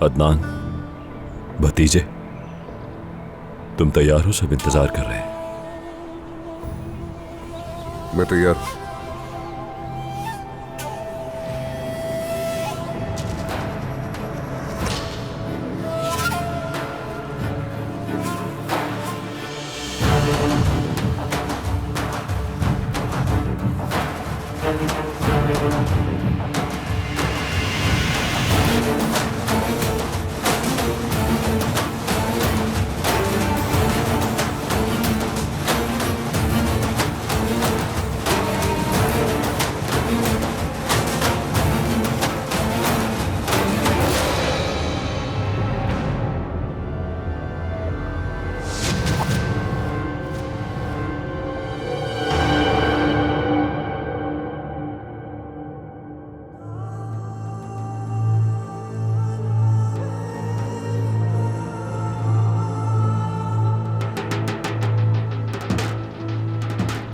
अदनान, भतीजे, तुम तैयार हो? सब इंतजार कर रहे हैं। मैं तैयार हूं।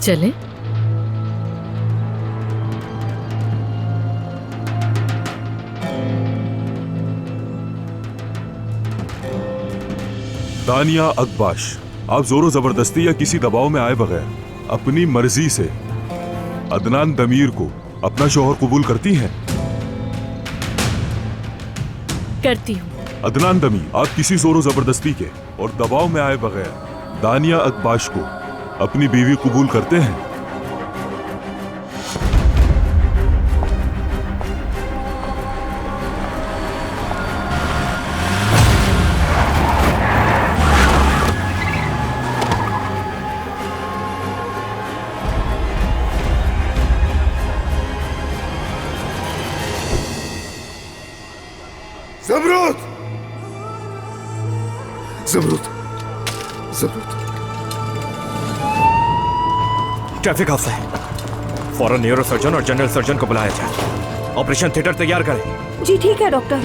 चले। दानिया अकबाश, आप जोरो जबरदस्ती या किसी दबाव में आए बगैर अपनी मर्जी से अदनान दमीर को अपना शौहर कबूल करती हैं? करती हूँ। अदनान दमीर, आप किसी जोरो जबरदस्ती के और दबाव में आए बगैर दानिया अकबाश को अपनी बीवी कबूल करते हैं? ज़मरूद! ज़मरूद! ज़मरूद! ट्रैफिक हादसा है। फौरन न्यूरो सर्जन और जनरल सर्जन को बुलाया जाए। ऑपरेशन थिएटर तैयार करें। जी ठीक है डॉक्टर।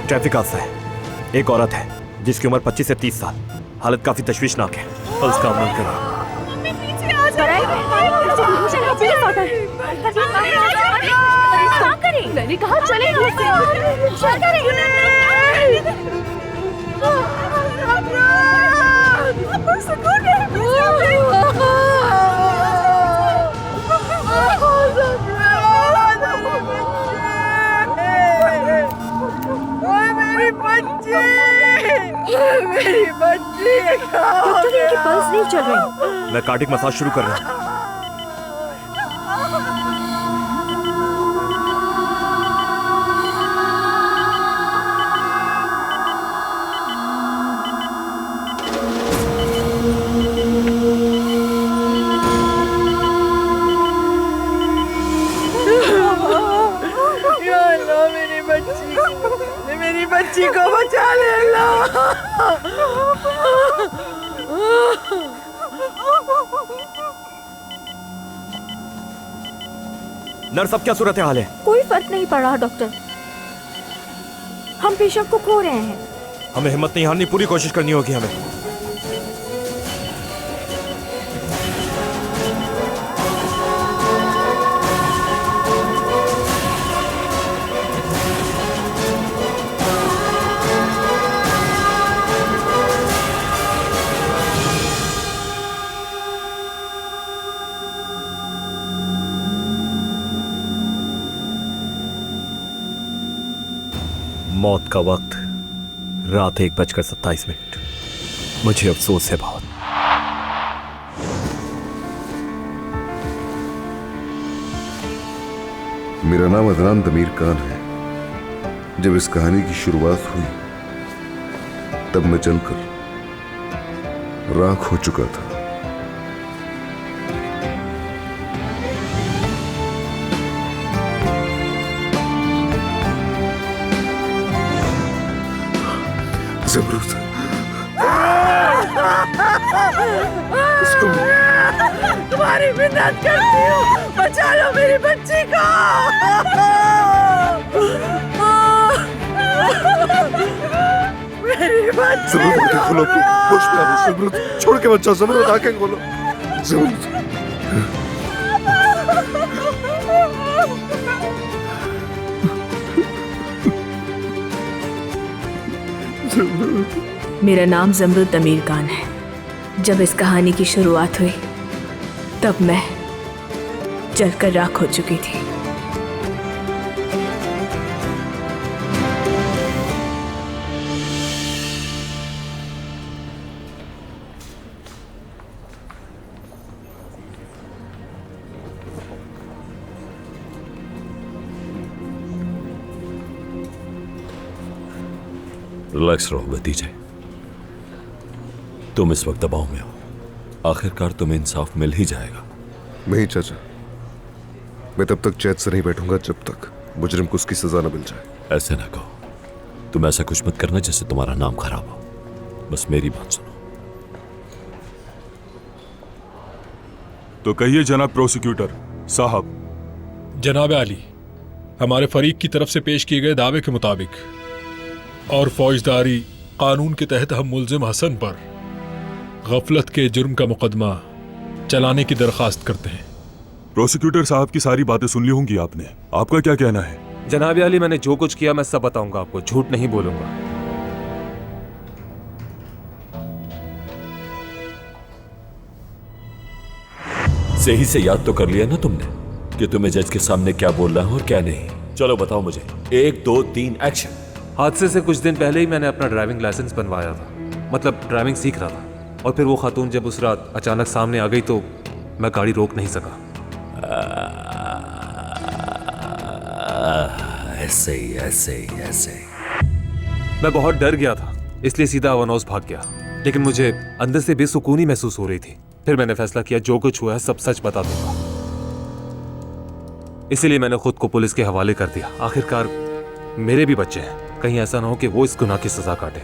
ट्रैफिक हादसा है। एक औरत है जिसकी उम्र 25 से 30 साल। हालत काफी तशवीशनाक है। पल्स का अमल करें। मैंने कहा चले मेरी बच्ची डॉक्टर, इनकी पल्स नहीं चल रही। मैं कार्डिक मसाज शुरू कर रहा हूँ। मेरी बच्ची को बचा ले अल्लाह। नर्स, अब क्या सूरत हाल है? कोई फर्क नहीं पड़ रहा डॉक्टर। हम पेशेंट को खो रहे हैं। हमें हिम्मत नहीं हारनी, पूरी कोशिश करनी होगी हमें। मौत का वक्त रात 1:27। मुझे अफसोस है बहुत। मेरा नाम अदनान दमीर खान है। जब इस कहानी की शुरुआत हुई तब मैं जलकर राख हो चुका था। ज़मरूद, तुम्हारी मिन्नत करती हूँ, बचा लो मेरी बच्ची को। मेरी बच्ची। ज़मरूद, आंखें खोलो, होश में आओ। ज़मरूद, छोड़ के बच्चा। ज़मरूद, आंखें खोलो। ज़मरूद, मेरा नाम जमरुद दमीर खान है। जब इस कहानी की शुरुआत हुई तब मैं जलकर राख हो चुकी थी। रिलैक्स रहो भतीजे, तुम इस वक्त दबाव में हो। आखिरकार तुम्हें इंसाफ मिल ही जाएगा। नहीं चाचा, मैं तब तक चैन से नहीं बैठूंगा जब तक मुजरिम को उसकी सजा न मिल जाए। ऐसे ना कहो, तुम ऐसा कुछ मत करना जिससे तुम्हारा नाम खराब हो। बस मेरी बात सुनो। तो कहिए जनाब प्रोसिक्यूटर साहब। जनाब आली, हमारे फरीक की तरफ से पेश किए गए दावे के मुताबिक और फौजदारी कानून के तहत हम मुल्जिम हसन पर गफलत के जुर्म का मुकदमा चलाने की दरखास्त करते हैं। प्रोसिक्यूटर साहब की सारी बातें सुन ली होंगी आपने, आपका क्या कहना है? जनाब आली, मैंने जो कुछ किया मैं सब बताऊंगा आपको, झूठ नहीं बोलूंगा। सही से याद तो कर लिया ना तुमने कि तुम्हें जज के सामने क्या बोलना है और क्या नहीं। चलो बताओ मुझे। 1 2 3 एक्शन। हादसे से कुछ दिन पहले ही मैंने अपना ड्राइविंग लाइसेंस बनवाया था, मतलब ड्राइविंग सीख रहा था। और फिर वो खातून जब उस रात अचानक सामने आ गई तो मैं गाड़ी रोक नहीं सका। ऐसे ही ऐसे ही ऐसे ही। मैं बहुत डर गया था, इसलिए सीधा अवनौस भाग गया। लेकिन मुझे अंदर से बेसुकूनी महसूस हो रही थी। फिर मैंने फैसला किया जो कुछ हुआ है सब सच बता दूंगा। इसीलिए मैंने खुद को पुलिस के हवाले कर दिया। आखिरकार मेरे भी बच्चे हैं, कहीं ऐसा ना हो कि वो इस गुनाह की सजा काटे।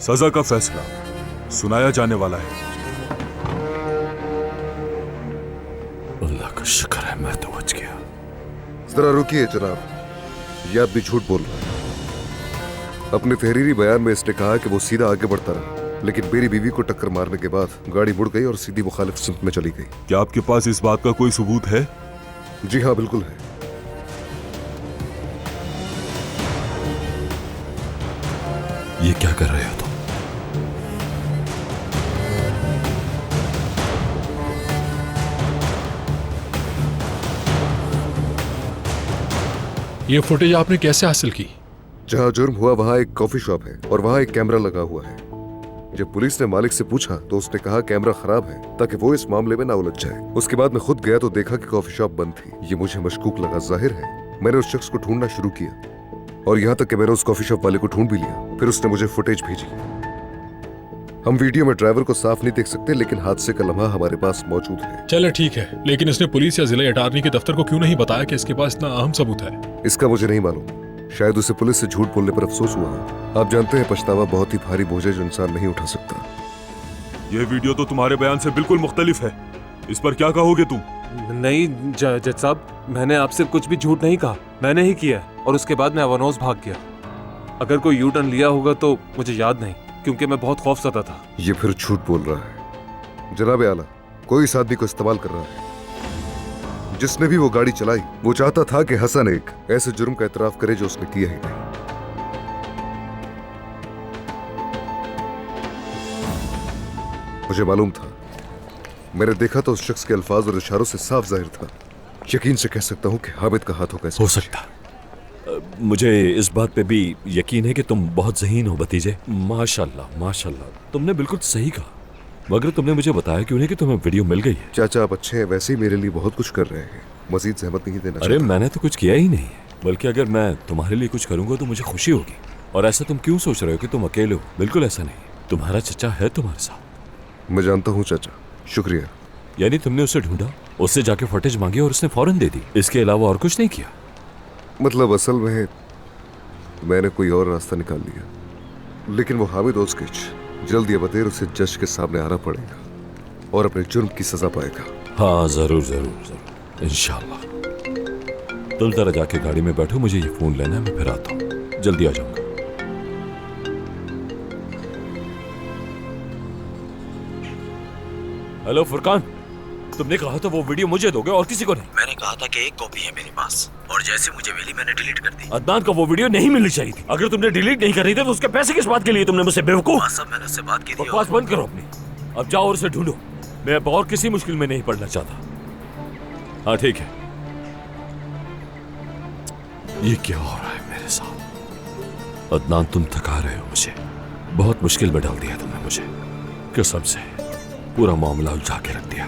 सजा का फैसला सुनाया जाने वाला है। अल्लाह का शुक्र है मैं तो बच गया। जरा रुकिए जनाब, यह आदमी झूठ बोल रहा है। अपने तहरीरी बयान में इसने कहा कि वो सीधा आगे बढ़ता रहा, लेकिन मेरी बीवी को टक्कर मारने के बाद गाड़ी मुड़ गई और सीधी मुखालिफ सिमत में चली गई। क्या आपके पास इस बात का कोई सबूत है? जी हाँ, बिल्कुल है। ये क्या कर रहे हो तुम? ये फुटेज आपने कैसे हासिल की? जहाँ जुर्म हुआ वहाँ एक कॉफी शॉप है और वहाँ एक कैमरा लगा हुआ है। जब पुलिस ने मालिक से पूछा तो उसने कहा कैमरा खराब है ताकि वो इस मामले में ना उलझ जाए। उसके बाद मैं खुद गया तो देखा कि कॉफी शॉप बंद थी। ये मुझे मशकूक लगा। जाहिर है मैंने उस शख्स को ढूंढना शुरू किया और यहाँ तक कि मैंने उस कॉफी शॉप वाले को ढूंढ भी लिया। फिर उसने मुझे फुटेज भेजी। हम वीडियो में ड्राइवर को साफ नहीं देख सकते, लेकिन हादसे का लम्हा हमारे पास मौजूद है। चलो ठीक है, लेकिन इसने पुलिस या जिला अटारनी के दफ्तर को क्यों नहीं बताया कि इसके पास इतना अहम सबूत है? इसका मुझे नहीं मालूम। शायद उसे पुलिस से झूठ बोलने पर अफसोस हुआ हो। आप जानते हैं पछतावा बहुत ही भारी बोझ है जो इंसान नहीं उठा सकता। यह वीडियो तो तुम्हारे बयान से बिल्कुल मुख्तलिफ है। इस पर क्या कहोगे तुम? नहीं जज साहब, मैंने आपसे कुछ भी झूठ नहीं कहा। मैंने ही किया और उसके बाद मैं अवनौस भाग गया। अगर कोई यू टर्न लिया होगा तो मुझे याद नहीं, क्योंकि मैं बहुत खौफज़दा था। ये फिर झूठ बोल रहा है। जनाब आला, कोई इस आदमी को इस्तेमाल कर रहा है। जिसने भी वो गाड़ी चलाई वो चाहता था कि हसन एक ऐसे जुर्म का एतराफ करे जो उसने किया ही नहीं। मुझे मालूम था। मैंने देखा तो उस शख्स के अल्फाज और इशारों से साफ जाहिर था। यकीन से कह सकता हूं कि हामिद का हाथ होगा। हो सकता। मुझे इस बात पे भी यकीन है कि तुम बहुत ज़हीन हो भतीजे। माशाल्लाह माशाल्लाह, तुमने बिल्कुल सही कहा। मगर तुमने मुझे बताया क्यों नहीं कि तुम्हें वीडियो मिल गई है? चाचा आप अच्छे हैं, वैसे ही मेरे लिए बहुत कुछ कर रहे हैं। मजीद जहमत नहीं देना। अरे मैंने तो कुछ किया ही नहीं है, बल्कि अगर मैं तुम्हारे लिए कुछ करूंगा तो मुझे खुशी होगी। और ऐसा तुम क्यों सोच रहे हो कि तुम अकेले हो? बिल्कुल ऐसा नहीं। तुम्हारा चचा है तुम्हारे साथ। मैं जानता हूँ चाचा, शुक्रिया। यानी तुमने उसे ढूंढा, उससे जाके फुटेज मांगी और उसने फौरन दे दी, इसके अलावा और कुछ नहीं किया? मतलब असल में मैंने कोई और रास्ता निकाल लिया, लेकिन वो हामिद ओस्किच जल्द या बदेर उसे जज के सामने आना पड़ेगा और अपने जुर्म की सजा पाएगा। हाँ जरूर जरूर जरूर, इंशाल्लाह। तुम जरा जाके गाड़ी में बैठो, मुझे ये फोन लेना है, मैं फिर आता हूँ, जल्दी आ जाऊंगा। हेलो फुरकान, तुमने कहा था वो वीडियो मुझे दोगे और किसी को नहीं? मैंने कहा था कि एक कॉपी है मेरे पास। और जैसे मुझे मिली मैंने डिलीट कर दी। अदनान को वो वीडियो नहीं मिलनी चाहिए थी। अगर तुमने डिलीट नहीं करी थी तो उसके पैसे किस बात के लिए तुमने मुझसे बेवकूफ? हाँ सब मैंने उससे बात की थी। बकवास बंद करो अपनी। अब जाओ और उसे ढूंढो। मैं अब और किसी मुश्किल में नहीं पड़ना चाहता। हाँ ठीक है। ये क्या हो रहा है मेरे साथ? अदनान तुम थका रहे हो मुझे। बहुत मुश्किल में डाल दिया तुमने मुझे। कसम से पूरा मामला उलझा के रख दिया।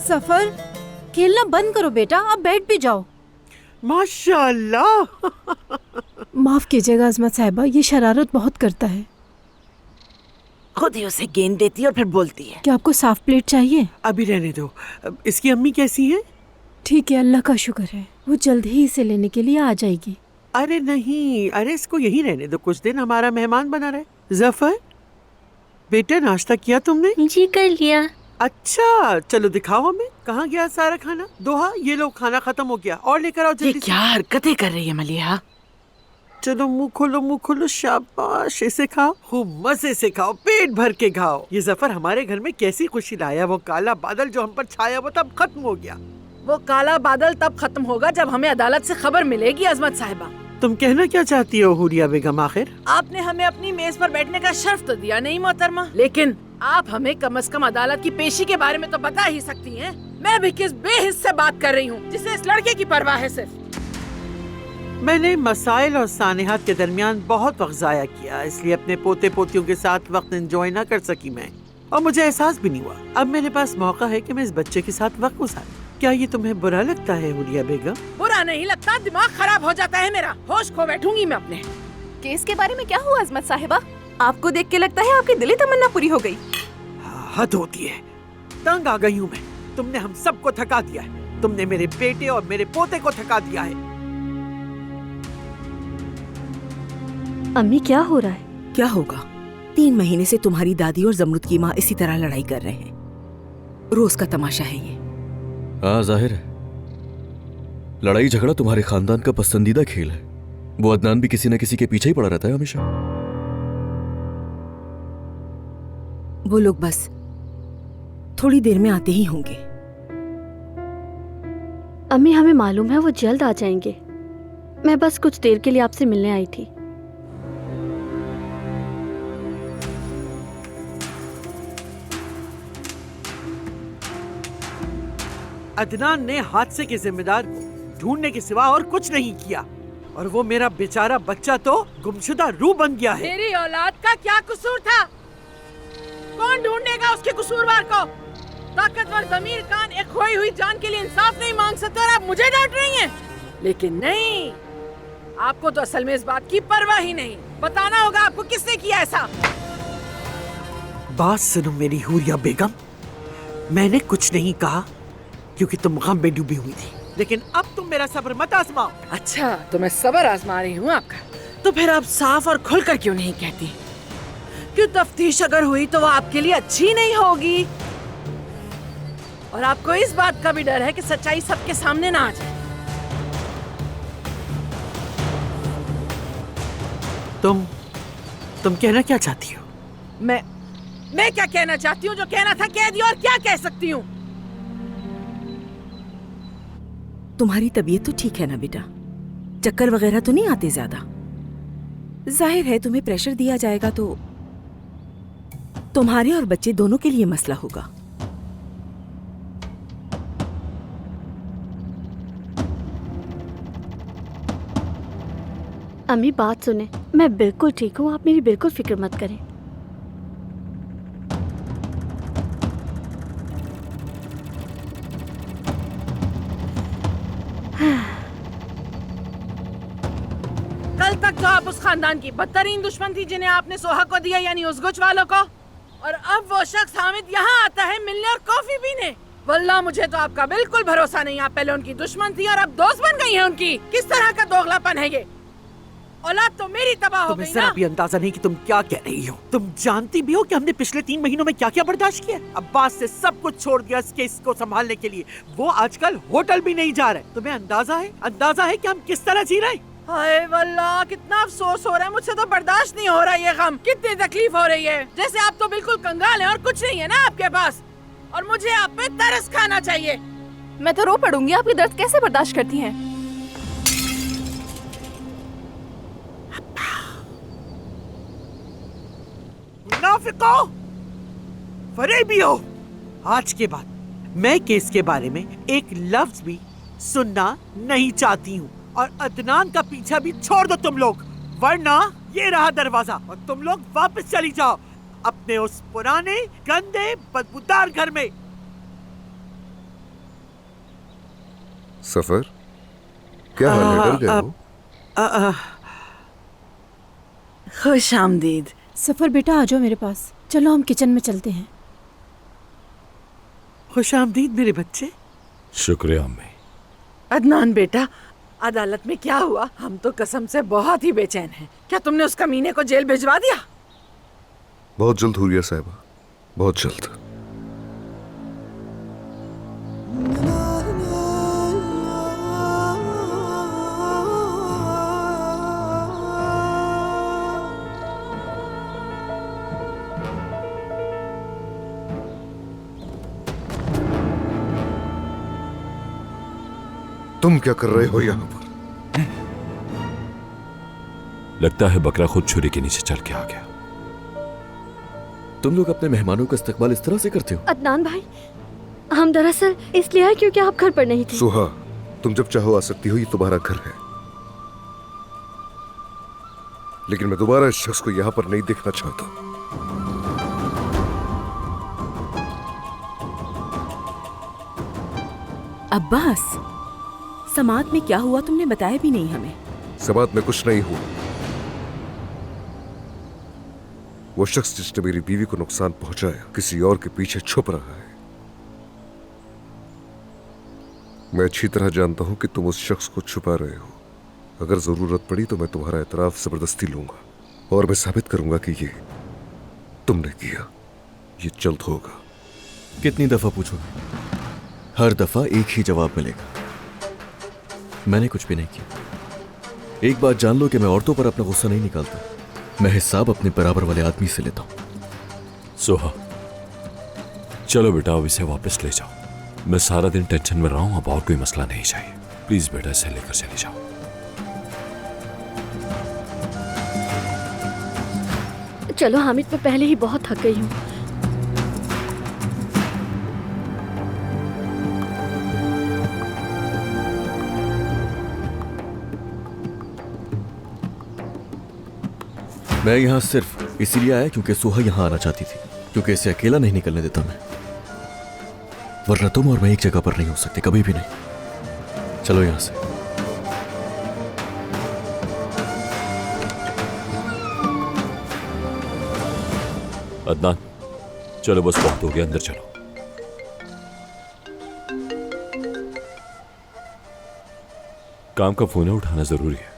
सफर, खेलना बंद करो बेटा, अब बैठ भी जाओ। माशाल्लाह। माफ कीजिएगा अजमत साहिबा, ये शरारत बहुत करता है। खुद ही उसे गेंद देती है और फिर बोलती है। क्या आपको साफ प्लेट चाहिए? अभी रहने दो। इसकी अम्मी कैसी है? ठीक है, अल्लाह का शुक्र है, वो जल्द ही इसे लेने के लिए आ जाएगी। अरे नहीं, अरे इसको यहीं रहने दो, कुछ दिन हमारा मेहमान बना रहे। जफर बेटा, नाश्ता किया तुमने? जी कर लिया। अच्छा चलो दिखाओ हमें, कहाँ गया सारा खाना? दोहा, ये लो खाना खत्म हो गया, और लेकर आओ जल्दी। ये क्या हरकतें कर रही है मलिहा? चलो मुंह खोलो, शाबाश, इसे खाओ, खूब मजे से खाओ, पेट भर के खाओ। ये जफर हमारे घर में कैसी खुशी लाया। वो काला बादल जो हम पर छाया वो तब खत्म हो गया। वो काला बादल तब खत्म होगा जब हमें अदालत से खबर मिलेगी। अजमत साहिबा, तुम कहना क्या चाहती हो हुरिया बेगम? आखिर आपने हमें अपनी मेज पर बैठने का शर्फ तो दिया नहीं मोहतरमा, लेकिन आप हमें कम से कम अदालत की पेशी के बारे में तो बता ही सकती हैं। मैं भी किस बेहिस से बात कर रही हूँ जिसे इस लड़के की परवाह है सिर्फ। मैंने मसाइल और सानेहात के दरमियान बहुत वक्त जाया किया, इसलिए अपने पोते पोतियों के साथ वक्त एंजॉय ना कर सकी मैं, और मुझे एहसास भी नहीं हुआ। अब मेरे पास मौका है कि मैं इस बच्चे के साथ वक्त गुजारूं। क्या ये तुम्हें बुरा लगता है हुरिया बेगम? बुरा नहीं लगता, दिमाग खराब हो जाता है मेरा, होश खो बैठूंगी मैं अपने। केस के बारे में क्या हुआ अजमत साहिबा? आपको देख के लगता है आपकी दिली तमन्ना पूरी हो गई। हद होती है, तंग आ गई हूँ मैं। तुमने हम सबको थका दिया है, तुमने मेरे बेटे और मेरे पोते को थका दिया है। अम्मी क्या हो रहा है? क्या होगा? 3 महीने से तुम्हारी दादी और जमरुद की माँ इसी तरह लड़ाई कर रहे हैं। रोज का तमाशा है ये। हाँ जाहिर है, लड़ाई झगड़ा तुम्हारे खानदान का पसंदीदा खेल है। वो अदनान भी किसी न किसी के पीछे ही पड़ा रहता है हमेशा। वो लोग बस थोड़ी देर में आते ही होंगे। अम्मी हमें मालूम है वो जल्द आ जाएंगे। मैं बस कुछ देर के लिए आपसे मिलने आई थी। अदनान ने हादसे के जिम्मेदार को ढूंढने के सिवा और कुछ नहीं किया, और वो मेरा बेचारा बच्चा तो गुमशुदा रूह बन गया है। मेरी औलाद का क्या कसूर था? कौन ढूंढेगा उसके कसूरवार को? ताकतवर ज़मीर कान एक खोई हुई जान के लिए इंसाफ नहीं मांग सकते और आप मुझे डांट रही हैं? लेकिन नहीं, आपको तो असल में इस बात की परवाह ही नहीं। बताना होगा आपको किसने किया ऐसा। बात सुनो मेरी हुरिया बेगम, मैंने कुछ नहीं कहा क्योंकि तुम गम में डूबी हुई थी, लेकिन अब तुम मेरा सब्र मत आजमाओ। अच्छा, तो मैं सब्र आजमा रही हूँ आपका। तो फिर आप साफ और खुलकर क्यों नहीं कहती? क्यों तफ्तीश अगर हुई तो वो आपके लिए अच्छी नहीं होगी, और आपको इस बात का भी डर है कि सच्चाई सबके सामने ना आ जाए। तुम कहना क्या चाहती हो? मैं क्या कहना चाहती हूँ? जो कहना था कह दिया, और क्या कह सकती हूँ? तुम्हारी तबीयत तो ठीक है ना बेटा? चक्कर वगैरह तो नहीं आते ज्यादा? जाहिर है तुम्हें प्रेशर दिया जाएगा तो तुम्हारे और बच्चे दोनों के लिए मसला होगा। अम्मी बात सुने, मैं बिल्कुल ठीक हूँ, आप मेरी बिल्कुल फिक्र मत करें। कल तक तो आप उस खानदान की बदतरीन दुश्मन थी जिन्हें आपने सोहा को दिया, यानी उस गुच वालों को, और अब वो शख्स हामिद यहाँ आता है मिलने और कॉफी पीने। वल्लाह मुझे तो आपका बिल्कुल भरोसा नहीं। आप पहले उनकी दुश्मन थी और अब दोस्त बन गई है उनकी। किस तरह का दोगलापन है ये? औलाद तो मेरी तबाह हो गई ना। तुम्हें जरा भी अंदाजा नहीं कि तुम क्या कह रही हो। तुम जानती भी हो कि हमने पिछले 3 महीनों में क्या क्या बर्दाश्त किया। अब्बास से सब कुछ छोड़ दिया इस केस को संभालने के लिए। वो आजकल होटल भी नहीं जा रहे। तुम्हें अंदाजा है कि हम किस तरह जी रहे हैं? हाय वल्लाह, कितना अफसोस हो रहा है, मुझसे तो बर्दाश्त नहीं हो रहा ये गम। कितनी तकलीफ हो रही है, जैसे आप तो बिल्कुल कंगाल हैं और कुछ नहीं है ना आपके पास, और मुझे आप पे तरस खाना चाहिए। मैं तो रो पड़ूंगी, आपकी दर्द कैसे बर्दाश्त करती हैं? मुनाफिको, फरेबी हो। आज के बाद मैं केस के बारे में एक लफ्ज भी सुनना नहीं चाहती हूँ, और अदनान का पीछा भी छोड़ दो तुम लोग, वरना ये रहा दरवाजा और तुम लोग वापस चली जाओ अपने उस पुराने गंदे बदबूदार घर में। सफर, क्या हाल है? डर गए हो? खुश आमदीद। सफर बेटा आ जाओ मेरे पास, चलो हम किचन में चलते हैं। खुश आमदीद मेरे बच्चे। शुक्रिया अम्मी। अदनान बेटा, अदालत में क्या हुआ? हम तो कसम से बहुत ही बेचैन हैं। क्या तुमने उस कमीने को जेल भिजवा दिया? बहुत जल्द हुरिया साहिबा, बहुत जल्द। तुम क्या कर रहे हो यहाँ पर? लगता है बकरा खुद छुरी के नीचे चल के आ गया। तुम लोग अपने मेहमानों का इस्तकबाल इस तरह से करते हो? अदनान भाई, हम दरअसल इसलिए आए क्योंकि आप घर पर नहीं थे। सुहा, तुम जब चाहो आ सकती हो, ये तुम्हारा घर है। लेकिन मैं दोबारा इस शख्स को यहाँ पर नहीं देखना चाहता। अब्बास, समात में क्या हुआ तुमने बताया भी नहीं हमें। समात में कुछ नहीं हुआ। वो शख्स जिसने मेरी बीवी को नुकसान पहुंचाया किसी और के पीछे छुप रहा है। मैं अच्छी तरह जानता हूं कि तुम उस शख्स को छुपा रहे हो। अगर जरूरत पड़ी तो मैं तुम्हारा एतराफ जबरदस्ती लूंगा और मैं साबित करूंगा कि ये तुमने किया। ये जल्द होगा। कितनी दफा पूछोगे? हर दफा एक ही जवाब मिलेगा, मैंने कुछ भी नहीं किया। एक बात जान लो कि मैं औरतों पर अपना गुस्सा नहीं निकालता, मैं हिसाब अपने बराबर वाले आदमी से लेता हूं। सोहा, चलो बेटा, अब इसे वापस ले जाओ। मैं सारा दिन टेंशन में रहा हूं, अब और कोई मसला नहीं चाहिए। प्लीज बेटा, इसे लेकर चले जाओ। चलो हामिद, मैं पहले ही बहुत थक गई हूँ। मैं यहाँ सिर्फ इसीलिए आया क्योंकि सुहा यहाँ आना चाहती थी, क्योंकि इसे अकेला नहीं निकलने देता मैं, वरना तुम और मैं एक जगह पर नहीं हो सकते, कभी भी नहीं। चलो यहाँ से। अदनान, चलो बस बहुत हो गया, अंदर चलो। काम का फोन है, उठाना जरूरी है।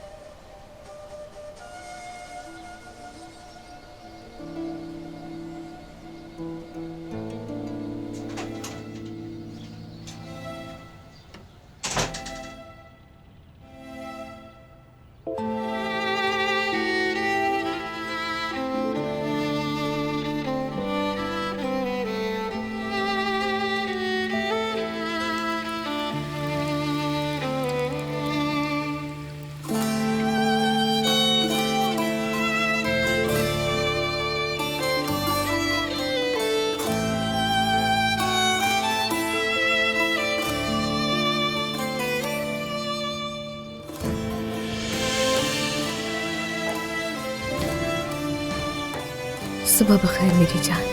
सुबह बखैर मेरी जान।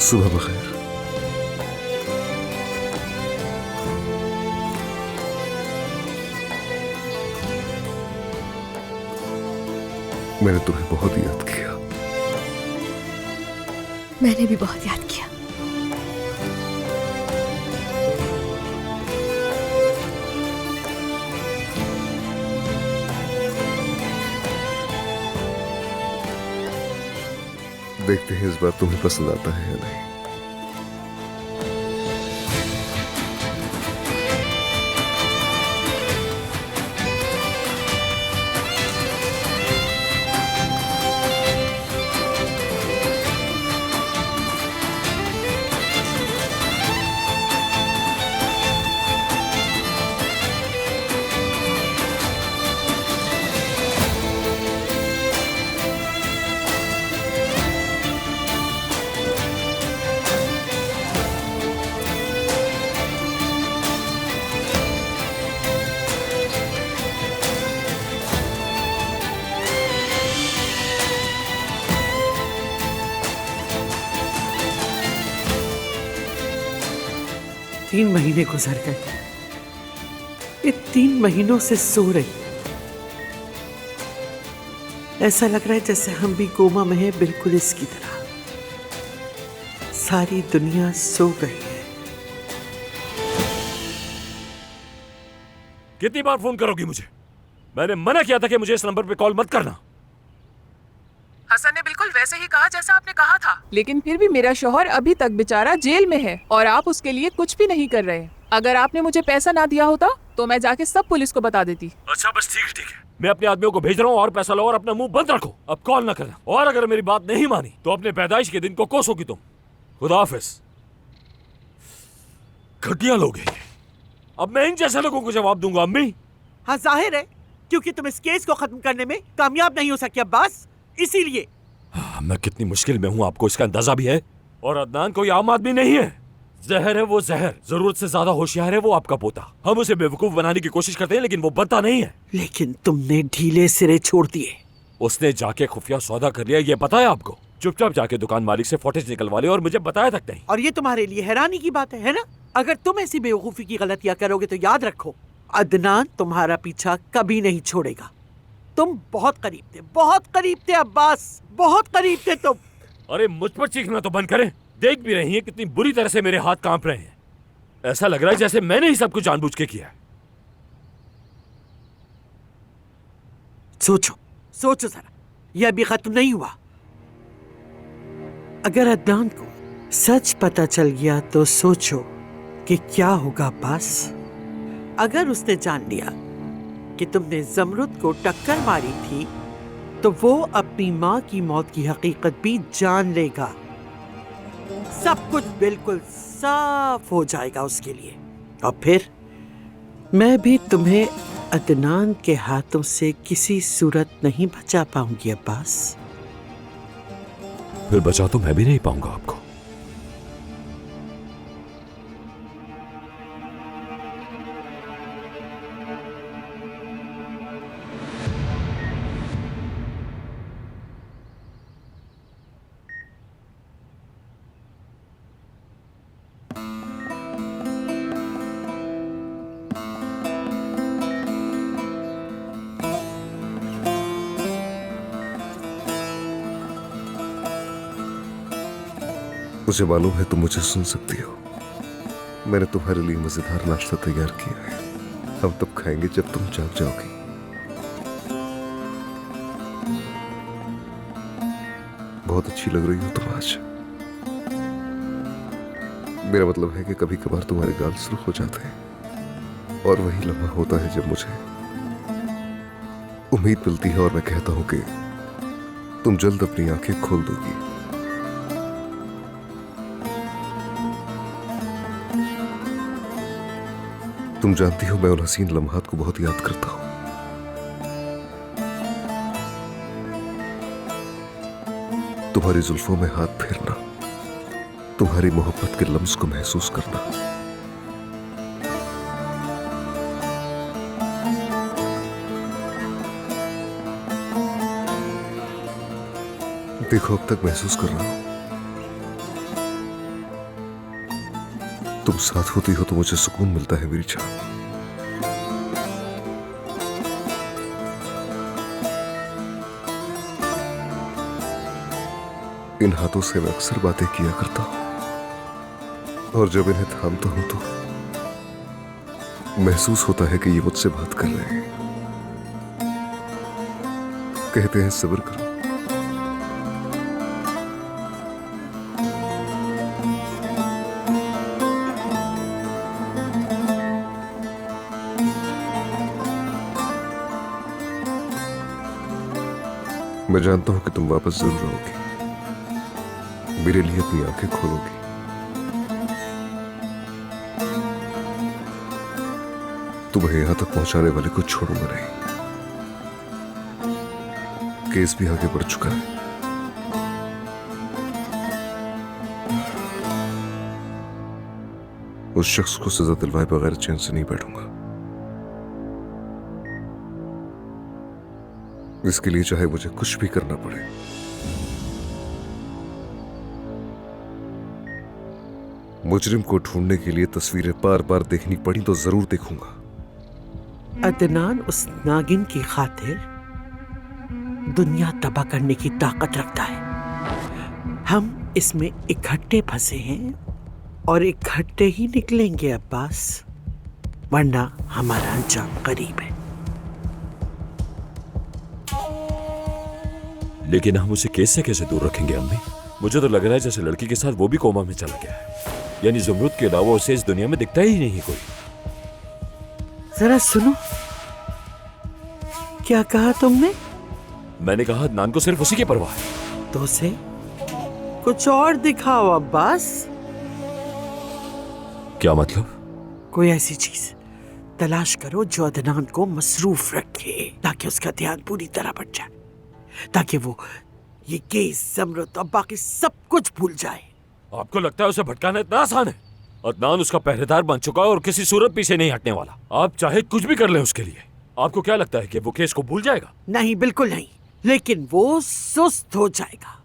सुबह बखैर। मैंने तुम्हें बहुत याद किया। मैंने भी बहुत याद किया। देखते हैं इस बार तुम्हें पसंद आता है या नहीं। 3 महीने गुजर गए। ये 3 महीनों से सो रही। ऐसा लग रहा है जैसे हम भी कोमा में हैं, बिल्कुल इसकी तरह। सारी दुनिया सो गई है। कितनी बार फोन करोगी मुझे? मैंने मना किया था कि मुझे इस नंबर पे कॉल मत करना। हसन ने बिल्कुल वैसे ही कहा जैसा आपने कहा था, लेकिन फिर भी मेरा शौहर अभी तक बेचारा जेल में है और आप उसके लिए कुछ भी नहीं कर रहे। अगर आपने मुझे पैसा ना दिया होता तो मैं जाके सब पुलिस को बता देती। अच्छा बस ठीक है, मैं अपने आदमियों को भेज रहा हूँ और पैसा लो और अपना मुंह बंद रखो। अब कॉल ना करना, और अगर मेरी बात नहीं मानी तो अपने पैदाइश के दिन को कोसोगी तुम। खुदा हाफिज। घटिया लोग हैं। अब मैं इन जैसे लोगों को जवाब दूंगा अम्मी? हाँ जाहिर है, क्योंकि तुम इस केस को खत्म करने में कामयाब नहीं हो सके अब्बास, इसीलिए। मैं कितनी मुश्किल में हूँ आपको इसका अंदाजा भी है। और अदनान कोई आम आदमी नहीं है, जहर है वो जहर। जरूरत से ज्यादा होशियार है वो आपका पोता। हम उसे बेवकूफ बनाने की कोशिश करते हैं लेकिन वो बनता नहीं है। लेकिन तुमने ढीले सिरे छोड़ दिए। उसने जाके खुफिया सौदा कर लिया, ये पता है आपको? चुपचाप जाके दुकान मालिक से फुटेज निकलवा ले और मुझे बताया तक नहीं। और ये तुम्हारे लिए हैरानी की बात है ना? अगर तुम ऐसी बेवकूफी की गलतियां करोगे तो याद रखो, अदनान तुम्हारा पीछा कभी नहीं छोड़ेगा। तुम बहुत करीब थे अब्बास, बहुत करीब थे तुम। अरे मुझ पर चीखना तो बंद करें। देख भी रही हैं कितनी बुरी तरह से मेरे हाथ कांप रहे हैं। ऐसा लग रहा है जैसे मैंने ही सब कुछ जानबूझ के किया है। सोचो जरा, यह अभी खत्म नहीं हुआ। अगर अदनान को सच पता चल गया तो सोचो कि क्या होगा अब्बास। अगर उसने जान लिया कि तुमने जमरुद को टक्कर मारी थी तो वो अपनी माँ की मौत की हकीकत भी जान लेगा। सब कुछ बिल्कुल साफ हो जाएगा उसके लिए। और फिर मैं भी तुम्हें अदनान के हाथों से किसी सूरत नहीं बचा पाऊंगी अब्बास। फिर बचा तो मैं भी नहीं पाऊंगा आपको। मुझे मालूम है तुम मुझे सुन सकती हो। मैंने तुम्हारे लिए मजेदार नाश्ता तैयार किया है। हम तब खाएंगे जब तुम जाग जाओगी। बहुत अच्छी लग रही हो तुम आज। मेरा मतलब है कि कभी कभार तुम्हारे गाल सुर्ख हो जाते हैं और वही लम्हा होता है जब मुझे उम्मीद मिलती है और मैं कहता हूं कि तुम जल्द अपनी आंखें खोल दोगी। तुम जानती हो मैं उन हसीन लम्हात को बहुत याद करता हूं। तुम्हारी जुल्फों में हाथ फेरना, तुम्हारी मोहब्बत के लम्स को महसूस करना। देखो अब तक महसूस कर रहा हूं। तुम साथ होती हो तो मुझे सुकून मिलता है मेरी जान। इन हाथों से मैं अक्सर बातें किया करता हूं और जब इन्हें थामता हूं तो महसूस होता है कि ये मुझसे बात कर रहे हैं। कहते हैं सब्र करो। मैं जानता हूं कि तुम वापस जरूर आओगी, मेरे लिए अपनी आंखें खोलोगी। तुम्हें यहां तक पहुंचाने वाले को छोड़ूंगा नहीं। केस भी आगे बढ़ चुका है। उस शख्स को सजा दिलवाए बगैर चैन से नहीं बैठूंगा। इसके लिए चाहे मुझे कुछ भी करना पड़े। मुजरिम को ढूंढने के लिए तस्वीरें बार बार देखनी पड़ी तो जरूर देखूंगा। अदनान उस नागिन की खातिर दुनिया तबाह करने की ताकत रखता है। हम इसमें इकट्ठे फंसे हैं और इकट्ठे ही निकलेंगे अब्बास, वरना हमारा अंजाम करीब है। लेकिन हम उसे केस से कैसे दूर रखेंगे अम्मी? मुझे तो लग रहा है जैसे लड़की के साथ वो भी कोमा में चला गया है, यानी ज़मरूद के अलावा उसे इस दुनिया में दिखता ही नहीं कोई। जरा सुनो, क्या कहा तुमने? मैंने कहा अदनान को सिर्फ उसी की परवाह है। तो उसे कुछ और दिखाओ अब्बास। क्या मतलब? कोई ऐसी चीज तलाश करो जो अदनान को मसरूफ रखे, ताकि उसका ध्यान पूरी तरह बढ़ जाए, ताकि वो ये केस, ज़मरूद और बाकी सब कुछ भूल जाए। आपको लगता है उसे भटकाना इतना आसान है? अदनान उसका पहरेदार बन चुका है और किसी सूरत पीछे नहीं हटने वाला। आप चाहे कुछ भी कर लें उसके लिए। आपको क्या लगता है कि वो केस को भूल जाएगा? नहीं, बिल्कुल नहीं, लेकिन वो सुस्त हो जाएगा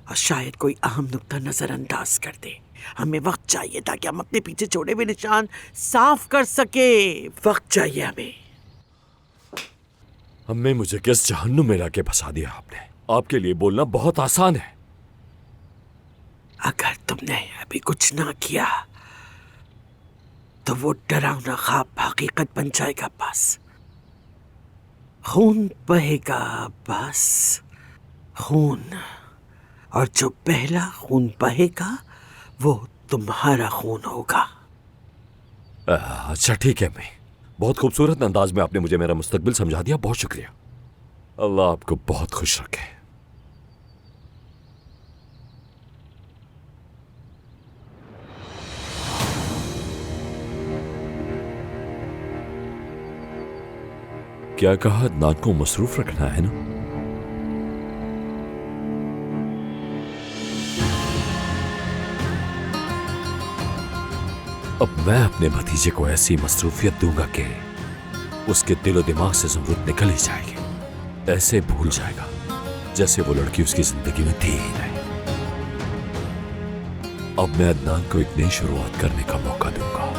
और शायद कोई अहम नुक्ता नजरअंदाज कर दे। हमें वक्त चाहिए ताकि हम अपने पीछे छोड़े हुए निशान साफ कर सके। वक्त चाहिए हमें। अम्मी, मुझे किस जहन्नुम में लाके फंसा दिया आपने। आपके लिए बोलना बहुत आसान है। अगर तुमने अभी कुछ ना किया तो वो डरावना ख्वाब हकीकत बन जाएगा अब्बास। खून बहेगा अब्बास, खून। और जो पहला खून बहेगा वो तुम्हारा खून होगा। अच्छा ठीक है अम्मी, बहुत खूबसूरत अंदाज में आपने मुझे मेरा मुस्तकबिल समझा दिया। बहुत शुक्रिया। अल्लाह आपको बहुत खुश रखे। क्या कहा? अदनान को मसरूफ रखना है ना? अब मैं अपने भतीजे को ऐसी मसरूफियत दूंगा कि उसके दिलो दिमाग से ज़मरूद निकल ही जाएगी। ऐसे भूल जाएगा जैसे वो लड़की उसकी जिंदगी में थी ही नहीं। अब मैं अदनान को एक नई शुरुआत करने का मौका दूंगा।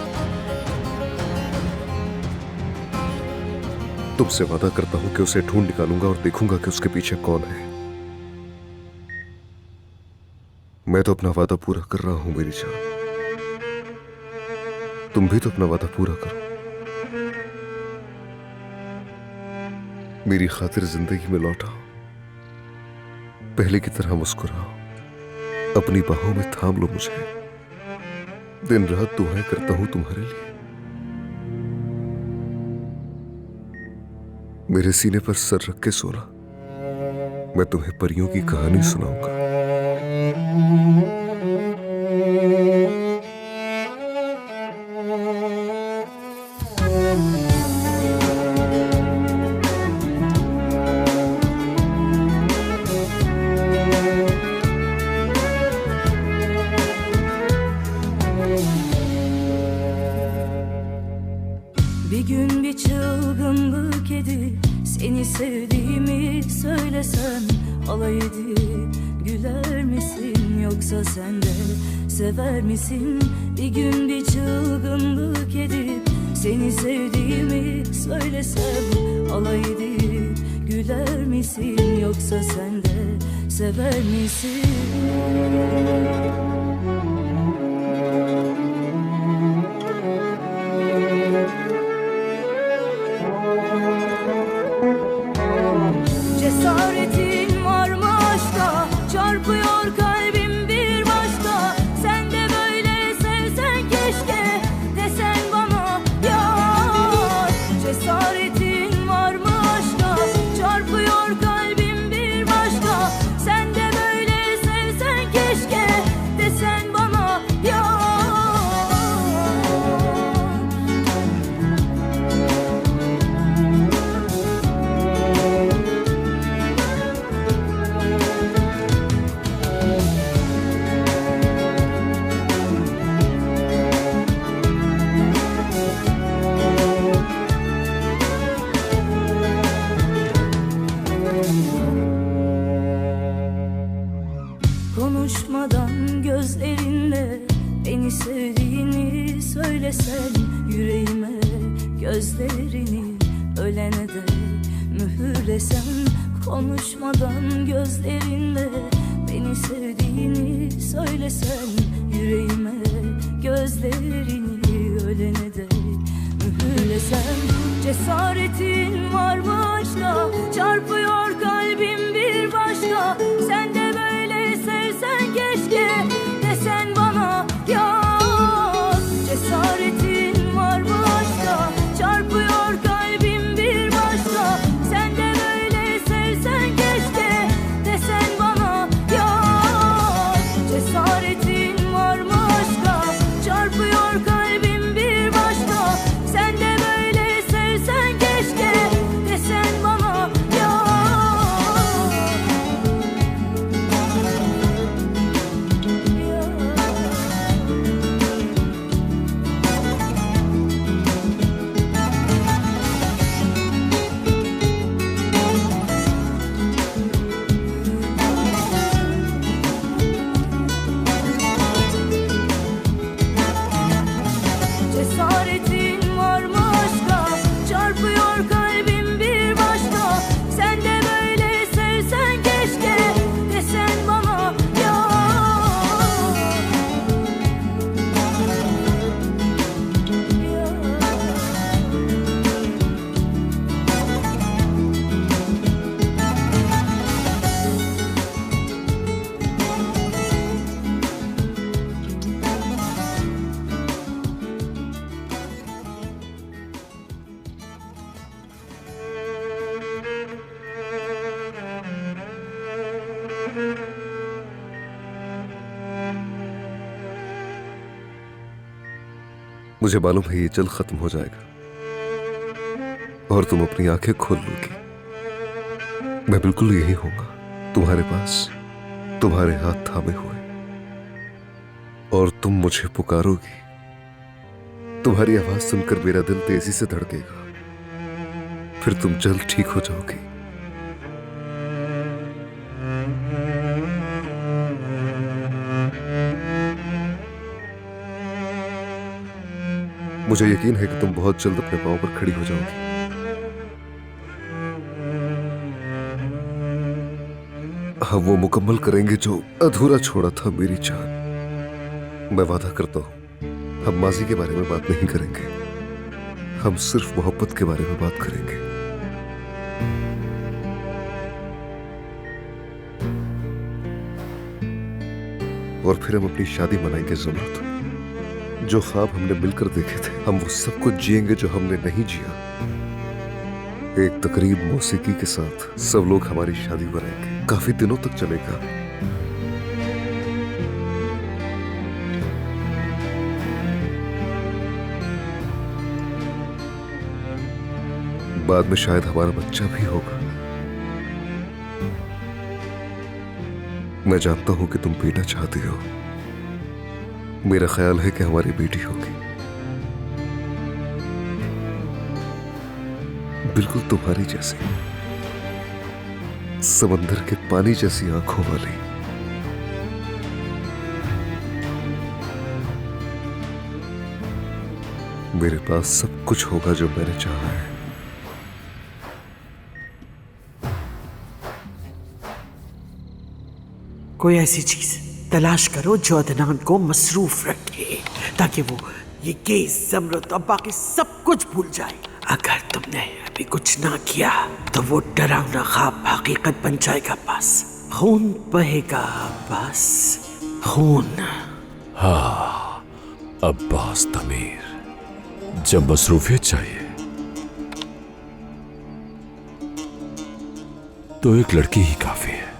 तुमसे वादा करता हूं कि उसे ढूंढ निकालूंगा और देखूंगा कि उसके पीछे कौन है। मैं तो अपना वादा पूरा कर रहा हूं मेरी जान। तुम भी तो अपना वादा पूरा करो। मेरी खातिर जिंदगी में लौटाओ, पहले की तरह मुस्कुराओ, अपनी बाहों में थाम लो मुझे। दिन रात दुआएं करता हूं तुम्हारे लिए। मेरे सीने पर सर रख के सोना, मैं तुम्हें परियों की कहानी सुनाऊंगा। Bir gün bir çılgınlık edip seni sevdiğimi söylesem, alay edip güler misin, yoksa sen de sever misin? Bir gün bir çılgınlık edip seni sevdiğimi söylesem, alay edip güler misin, yoksa sen de sever misin? Cesaretin var mı aşka? Çarpıyor kalbim bir başka. Sen de böyle sevsen keşke, desen bana yar. Cesaretin var mı aşka? Çarpıyor kalbim bir başka. Sen de böyle sevsen keşke, desen bana yar. Konuşmadan gözlerinle Beni sevdiğini söylesen yüreğime, gözlerini ölene dek mühürlesen, konuşmadan gözlerinle beni sevdiğini söylesen yüreğime, gözlerini ölene dek mühürlesen. Cesaretin var mı aşka, çarpıyor kalbim bir başka. Sen de böyle sevsen keşke, desen bana yar. Cesaretin var mı aşka, çarpıyor kalbim bir başka. Sen de böyle sevsen keşke, desen bana yar. Cesaretin var mı aşka, çarpıyor kalbim bir başka. Sen de böyle sevsen keşke, desen bana yar. Cesaretin var mı aşka, çarpıyor kalbim bir başka. Sen de böyle sevsen keşke, desen bana मुझे मालूम है ये जल्द खत्म हो जाएगा और तुम अपनी आंखें खोल लोगी। मैं बिल्कुल यही होऊंगा, तुम्हारे पास, तुम्हारे हाथ थामे हुए, और तुम मुझे पुकारोगी। तुम्हारी आवाज सुनकर मेरा दिल तेजी से धड़केगा, फिर तुम जल्द ठीक हो जाओगी। मुझे यकीन है कि तुम बहुत जल्द अपने पांव पर खड़ी हो जाओगी। हम वो मुकम्मल करेंगे जो अधूरा छोड़ा था मेरी जान। मैं वादा करता हूं, हम माजी के बारे में बात नहीं करेंगे, हम सिर्फ मोहब्बत के बारे में बात करेंगे। और फिर हम अपनी शादी मनाएंगे ज़ुमरत। जो ख्वाब हमने मिलकर देखे थे, हम वो सब कुछ जिएंगे जो हमने नहीं जिया। एक तकरीब मौसीकी के साथ सब लोग हमारी शादी मनाएंगे, काफी दिनों तक चलेगा। बाद में शायद हमारा बच्चा भी होगा। मैं जानता हूं कि तुम बेटा चाहती हो, मेरा ख्याल है कि हमारी बेटी होगी, बिल्कुल तुम्हारी जैसी, समंदर के पानी जैसी आंखों वाली। मेरे पास सब कुछ होगा जो मैंने चाहा है। कोई ऐसी चीज तलाश करो जो अदनान को मसरूफ रखे, ताकि वो ये केस, ज़मरत और बाकी सब कुछ भूल जाए। अगर तुमने अभी कुछ ना किया तो वो डरावना ख्वाब हकीकत बन जाएगा। बस खून बहेगा, बस खून। हाँ अब्बास तमीर, जब मसरूफियत चाहिए तो एक लड़की ही काफी है।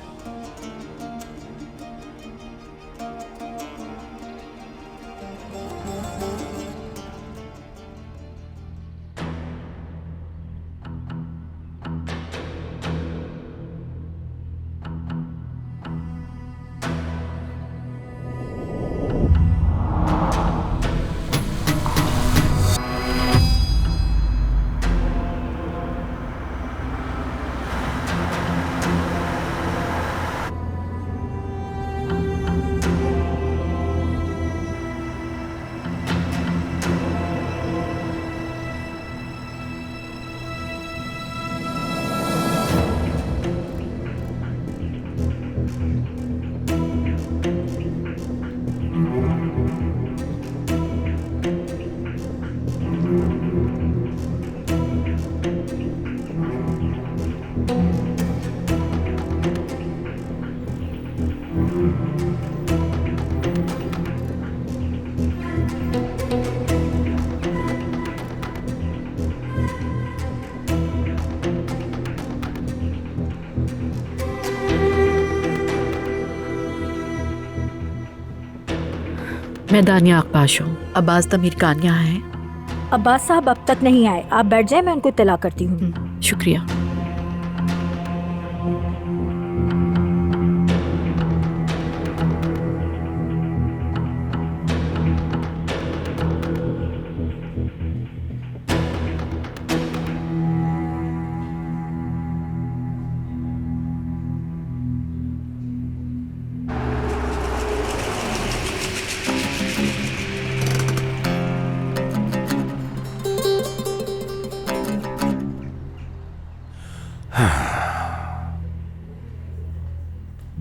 मैं दानिया अकबाश हूँ। अब्बास तमीर खान यहाँ हैं? अब्बास साहब अब तक नहीं आए, आप बैठ जाए, मैं उनको इत्तला करती हूँ। शुक्रिया।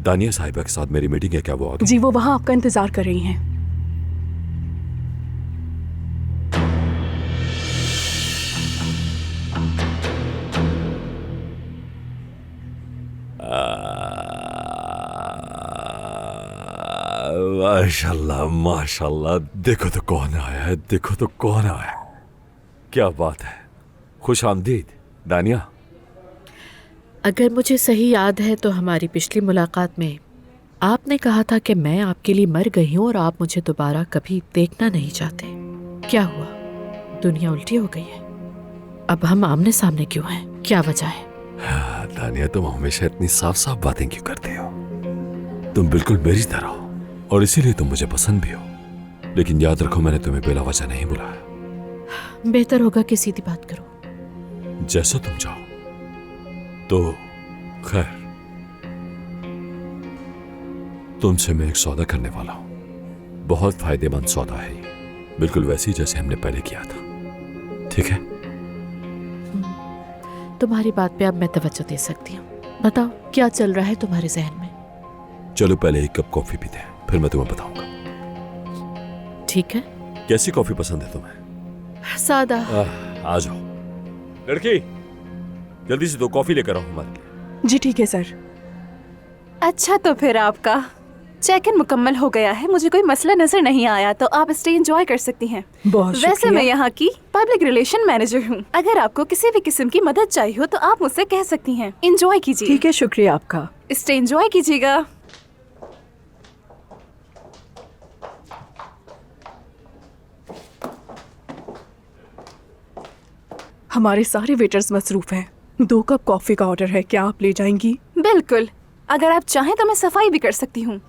दानिया साहिबा के साथ मेरी मीटिंग है, क्या वो आ गई? जी वो वहाँ आपका इंतजार कर रही हैं। माशाल्लाह माशाल्लाह, देखो तो कौन आया है, देखो तो कौन आया है। क्या बात है, खुश आमदीद दानिया। अगर मुझे सही याद है तो हमारी पिछली मुलाकात में आपने कहा था कि मैं आपके लिए मर गई हूँ और आप मुझे दोबारा कभी देखना नहीं चाहते। क्या हुआ? दुनिया उल्टी हो गई है? अब हम आमने सामने क्यों हैं? क्या वजह है? हाँ, दानिया तुम हमेशा इतनी साफ साफ बातें क्यों करते हो? तुम बिल्कुल मेरी तरह हो और इसीलिए तुम मुझे पसंद भी हो। लेकिन याद रखो, मैंने तुम्हें बेला वजह नहीं बुलाया। बेहतर होगा कि सीधी बात करो। जैसा तुम चाहो। तो खैर, तुमसे मैं एक सौदा करने वाला हूं। बहुत फायदेमंद सौदा है ये, बिल्कुल वैसी जैसे हमने पहले किया था। ठीक है? तुम्हारी बात पे अब मैं तवज्जो दे सकती हूँ। बताओ क्या चल रहा है तुम्हारे जहन में? चलो पहले एक कप कॉफी पीते हैं, फिर मैं तुम्हें बताऊंगा। ठीक है। कैसी कॉफी पसंद है तुम्हें? सादा। आ जाओ लड़की, जल्दी से 2 कॉफी लेकर आओ हमारे लिए। जी ठीक है सर। अच्छा तो फिर आपका चेक इन मुकम्मल हो गया है, मुझे कोई मसला नजर नहीं आया, तो आप स्टे एंजॉय कर सकती हैं। बहुत वैसे शुक्रिया। मैं यहाँ की पब्लिक रिलेशन मैनेजर हूँ। अगर आपको किसी भी किस्म की मदद चाहिए हो तो आप मुझसे कह सकती हैं। एंजॉय कीजिए। ठीक है, शुक्रिया आपका। स्टे एंजॉय कीजिएगा। हमारे सारे वेटर्स मसरूफ हैं। 2 कप कॉफी का ऑर्डर है, क्या आप ले जाएंगी? बिल्कुल, अगर आप चाहें तो मैं सफाई भी कर सकती हूँ।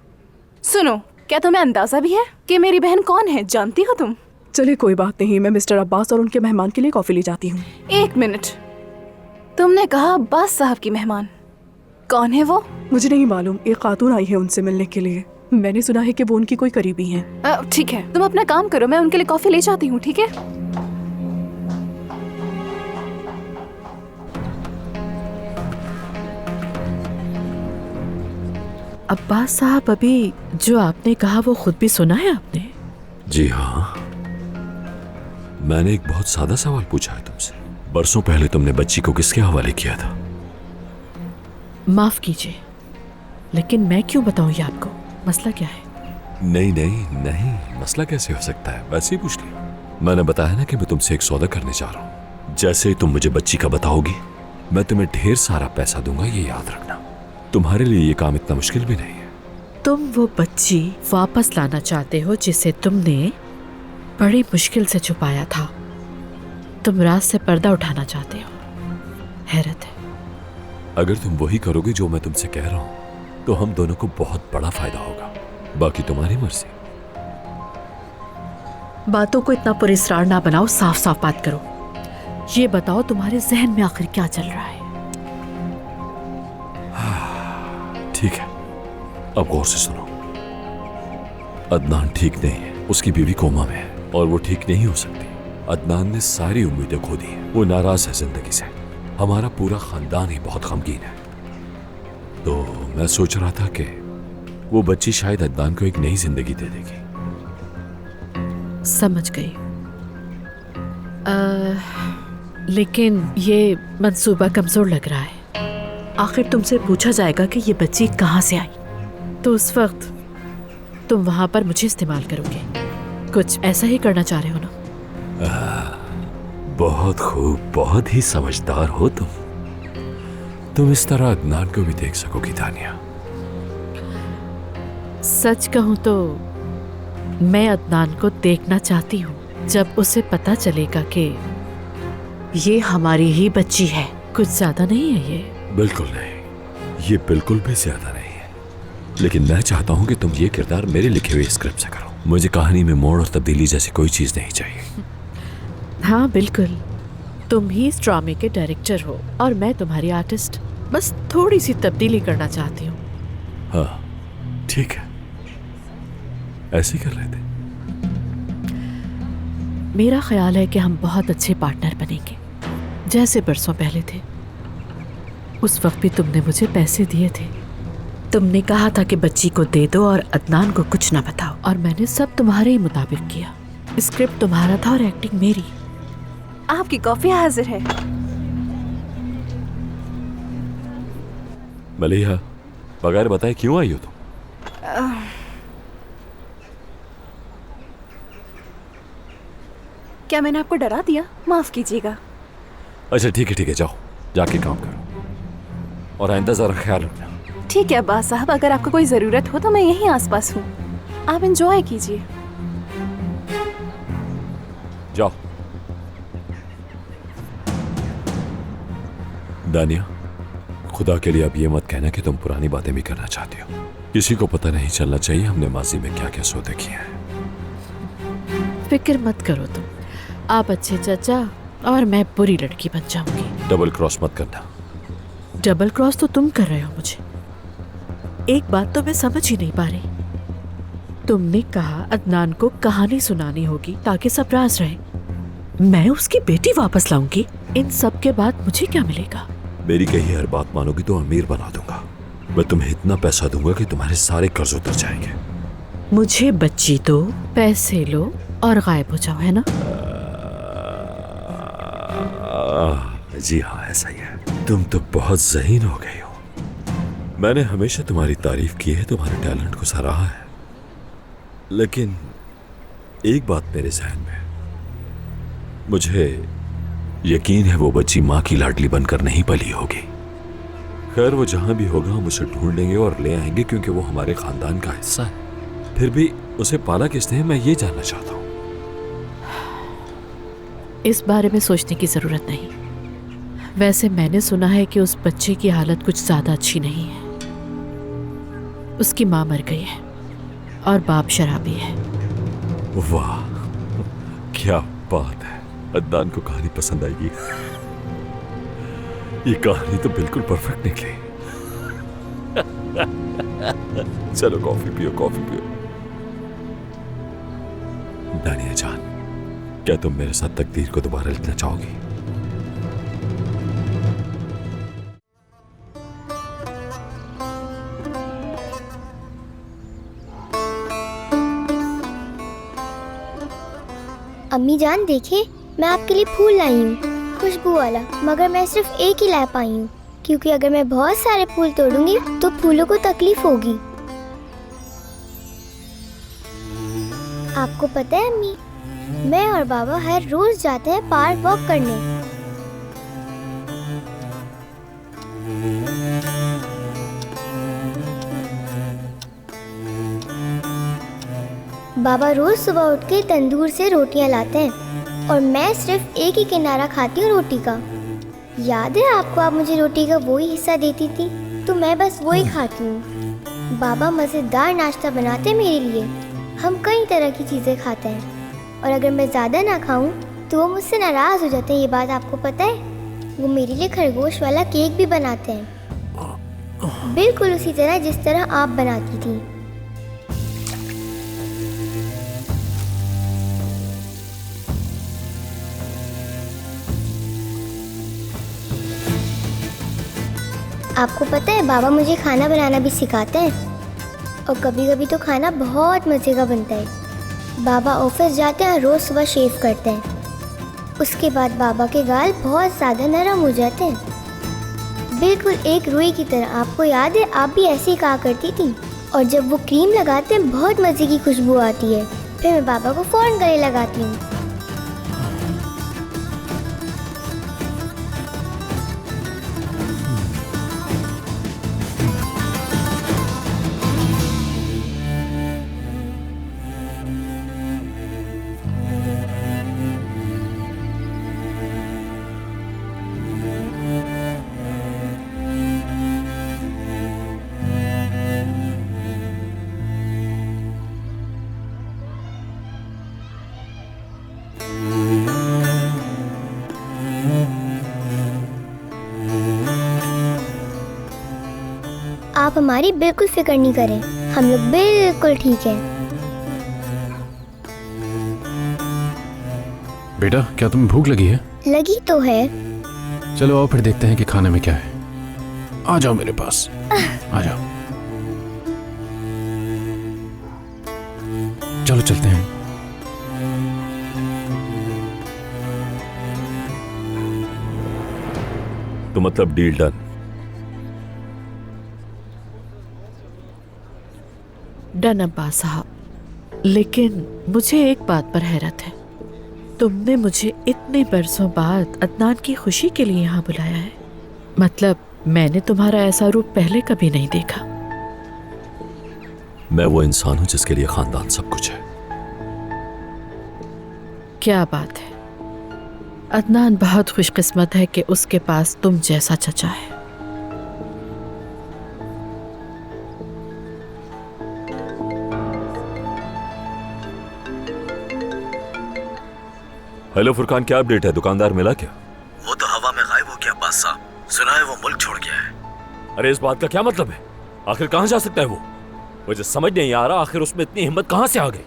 सुनो, क्या तुम्हें अंदाजा भी है कि मेरी बहन कौन है? जानती हो तुम? चलिए कोई बात नहीं, मैं मिस्टर अब्बास और उनके मेहमान के लिए कॉफी ले जाती हूँ। 1 मिनट, तुमने कहा अब्बास साहब की मेहमान, कौन है वो? मुझे नहीं मालूम, एक खातून आई है उनसे मिलने के लिए। मैंने सुना है कि वो उनकी कोई करीबी हैं। ठीक है, तुम अपना काम करो, मैं उनके लिए कॉफी ले जाती हूँ। ठीक है? अब्बास साहब, अभी जो आपने कहा वो खुद भी सुना है आपने? जी हाँ, मैंने एक बहुत सादा सवाल पूछा है तुमसे। बरसों पहले तुमने बच्ची को किसके हवाले किया था? माफ कीजिए, लेकिन मैं क्यों बताऊं ये आपको? मसला क्या है? नहीं नहीं नहीं, मसला कैसे हो सकता है, वैसे ही पूछ लिया। मैंने बताया ना कि मैं तुमसे एक सौदा करने जा रहा हूँ। जैसे ही तुम मुझे बच्ची का बताओगी, मैं तुम्हें ढेर सारा पैसा दूंगा, ये याद रखना। तुम्हारे लिए ये काम इतना मुश्किल भी नहीं है। तुम वो बच्ची वापस लाना चाहते हो जिसे तुमने बड़ी मुश्किल से छुपाया था। तुम राज से पर्दा उठाना चाहते हो। हैरत है। अगर तुम वही करोगे जो मैं तुमसे कह रहा हूं, तो हम दोनों को बहुत बड़ा फायदा होगा। बाकी तुम्हारी मर्जी। बातों को इतना पुरस्कार ना बनाओ, साफ साफ बात करो। ये बताओ तुम्हारे जहन में आखिर क्या चल रहा है? ठीक है, अब गौर से सुनो। अदनान ठीक नहीं है, उसकी बीवी कोमा में है और वो ठीक नहीं हो सकती। अदनान ने सारी उम्मीदें खो दी हैं, वो नाराज है जिंदगी से। हमारा पूरा खानदान ही बहुत गमगीन है। तो मैं सोच रहा था कि वो बच्ची शायद अदनान को एक नई जिंदगी दे देगी। समझ गई। लेकिन ये मंसूबा कमजोर लग रहा है। आखिर तुमसे पूछा जाएगा कि ये बच्ची कहाँ से आई, तो उस वक्त तुम वहां पर मुझे इस्तेमाल करोगे। कुछ ऐसा ही करना चाह रहे हो ना? बहुत खूब, बहुत ही समझदार हो तुम। तुम इस तरह अदनान को भी देख सकोगी दानिया। सच कहूं तो मैं अदनान को देखना चाहती हूँ जब उसे पता चलेगा कि ये हमारी ही बच्ची है। कुछ ज्यादा नहीं है ये। बिल्कुल नहीं, ये बिल्कुल भी ज्यादा नहीं है। लेकिन मैं चाहता हूँ कि तुम ये किरदार मेरे लिखे हुए स्क्रिप्ट से करो। मुझे कहानी में मोड़ और तब्दीली जैसी कोई चीज नहीं चाहिए। हाँ बिल्कुल, तुम ही इस ड्रामे के डायरेक्टर हो और मैं तुम्हारी आर्टिस्ट। बस थोड़ी सी तब्दीली करना चाहती हूँ। हाँ ठीक है, ऐसे ही कर लेते। मेरा ख्याल है कि हम बहुत अच्छे पार्टनर बनेंगे, जैसे बरसों पहले थे। उस वक्त भी तुमने मुझे पैसे दिए थे। तुमने कहा था कि बच्ची को दे दो और अदनान को कुछ ना बताओ, और मैंने सब तुम्हारे ही मुताबिक किया। स्क्रिप्ट तुम्हारा था और एक्टिंग मेरी। आपकी कॉफी हाजिर है। मलिहा, बगैर बताए क्यों आई हो तुम? क्या मैंने आपको डरा दिया? माफ कीजिएगा। अच्छा ठीक है, जाओ जाके काम करो और आइंदा जरा ख्याल रखना। ठीक है अब्बास साहब, अगर आपको कोई जरूरत हो तो मैं यहीं आसपास हूँ। आप एंजॉय कीजिए। जाओ। दानिया, खुदा के लिए अब ये मत कहना कि तुम पुरानी बातें भी करना चाहती हो। किसी को पता नहीं चलना चाहिए हमने माजी में क्या क्या सौदे किए हैं। फिक्र मत करो तुम। आप अच्छे चाचा और मैं बुरी लड़की बन जाऊंगी। डबल क्रॉस मत करना। डबल क्रॉस तो तुम कर रहे हो मुझे। एक बात तो मैं समझ ही नहीं पा रही। तुमने कहा अदनान को कहानी सुनानी होगी ताकि सब राज रहे। मैं उसकी बेटी वापस लाऊंगी। इन सब के बाद मुझे क्या मिलेगा? मेरी कही हर बात मानोगी तो अमीर बना दूंगा। मैं तुम्हें इतना पैसा दूंगा कि तुम्हारे सारे कर्ज उतर जाएंगे। मुझे बच्ची दो, पैसे लो और गायब हो जाओ, है ना? जी हाँ, ऐसा ही है। तुम तो बहुत ज़हीन हो गई हो। मैंने हमेशा तुम्हारी तारीफ की है, तुम्हारे टैलेंट को सराहा है। लेकिन एक बात मेरे जहन में, मुझे यकीन है वो बच्ची माँ की लाडली बनकर नहीं पली होगी। खैर, वो जहां भी होगा हम उसे ढूंढ लेंगे और ले आएंगे, क्योंकि वो हमारे खानदान का हिस्सा है। फिर भी उसे पाला किसने है, मैं ये जानना चाहता हूँ। इस बारे में सोचने की जरूरत नहीं। वैसे मैंने सुना है कि उस बच्चे की हालत कुछ ज्यादा अच्छी नहीं है। उसकी माँ मर गई है और बाप शराबी है। वाह, क्या बात है। अदनान को कहानी पसंद आएगी। ये कहानी तो बिल्कुल परफेक्ट निकली। चलो कॉफी पियो, कॉफी पियो। दानिया जान, क्या तुम मेरे साथ तकदीर को दोबारा लिखना चाहोगी? अम्मी जान देखिए, मैं आपके लिए फूल लाई हूँ, खुशबू वाला। मगर मैं सिर्फ एक ही ला पाई हूँ, क्योंकि अगर मैं बहुत सारे फूल तोड़ूंगी तो फूलों को तकलीफ होगी। आपको पता है अम्मी, मैं और बाबा हर रोज जाते हैं पार्क वॉक करने। बाबा रोज सुबह उठ के तंदूर से रोटियां लाते हैं और मैं सिर्फ एक ही किनारा खाती हूँ रोटी का। याद है आपको, आप मुझे रोटी का वही हिस्सा देती थी, तो मैं बस वही खाती हूँ। बाबा मज़ेदार नाश्ता बनाते हैं मेरे लिए। हम कई तरह की चीज़ें खाते हैं और अगर मैं ज़्यादा ना खाऊं तो वो मुझसे नाराज़ हो जाते हैं। ये बात आपको पता है? वो मेरे लिए खरगोश वाला केक भी बनाते हैं, बिल्कुल उसी तरह जिस तरह आप बनाती थी। आपको पता है बाबा मुझे खाना बनाना भी सिखाते हैं और कभी कभी तो खाना बहुत मज़े का बनता है। बाबा ऑफिस जाते हैं और रोज़ सुबह शेव करते हैं। उसके बाद बाबा के गाल बहुत ज़्यादा नरम हो जाते हैं, बिल्कुल एक रुई की तरह। आपको याद है, आप भी ऐसे ही कहा करती थी। और जब वो क्रीम लगाते हैं बहुत मज़े की खुशबू आती है। फिर मैं बाबा को फ़ौरन गले लगाती हूँ। आप हमारी बिल्कुल फिक्र नहीं करें, हम लोग बिल्कुल ठीक हैं। बेटा, क्या तुम्हें भूख लगी है? लगी तो है। चलो आओ फिर देखते हैं कि खाने में क्या है। आ जाओ मेरे पास, आ जाओ। चलो चलते हैं। तो मतलब डील डन। डन अब्बास साहब, लेकिन मुझे एक बात पर हैरत है। तुमने मुझे इतने बरसों बाद अदनान की खुशी के लिए यहाँ बुलाया है। मतलब मैंने तुम्हारा ऐसा रूप पहले कभी नहीं देखा। मैं वो इंसान हूं जिसके लिए खानदान सब कुछ है। क्या बात है। अदनान बहुत खुशकिस्मत है कि उसके पास तुम जैसा चचा है। हेलो फुरकान, क्या अपडेट है? दुकानदार मिला क्या? वो तो हवा में गायब हो गया अब्बास साहब। सुना है वो मुल्क छोड़ गया है। अरे इस बात का क्या मतलब है? आखिर कहां जा सकता है वो? मुझे समझ नहीं आ रहा, आखिर उसमें इतनी हिम्मत कहां से आ गई?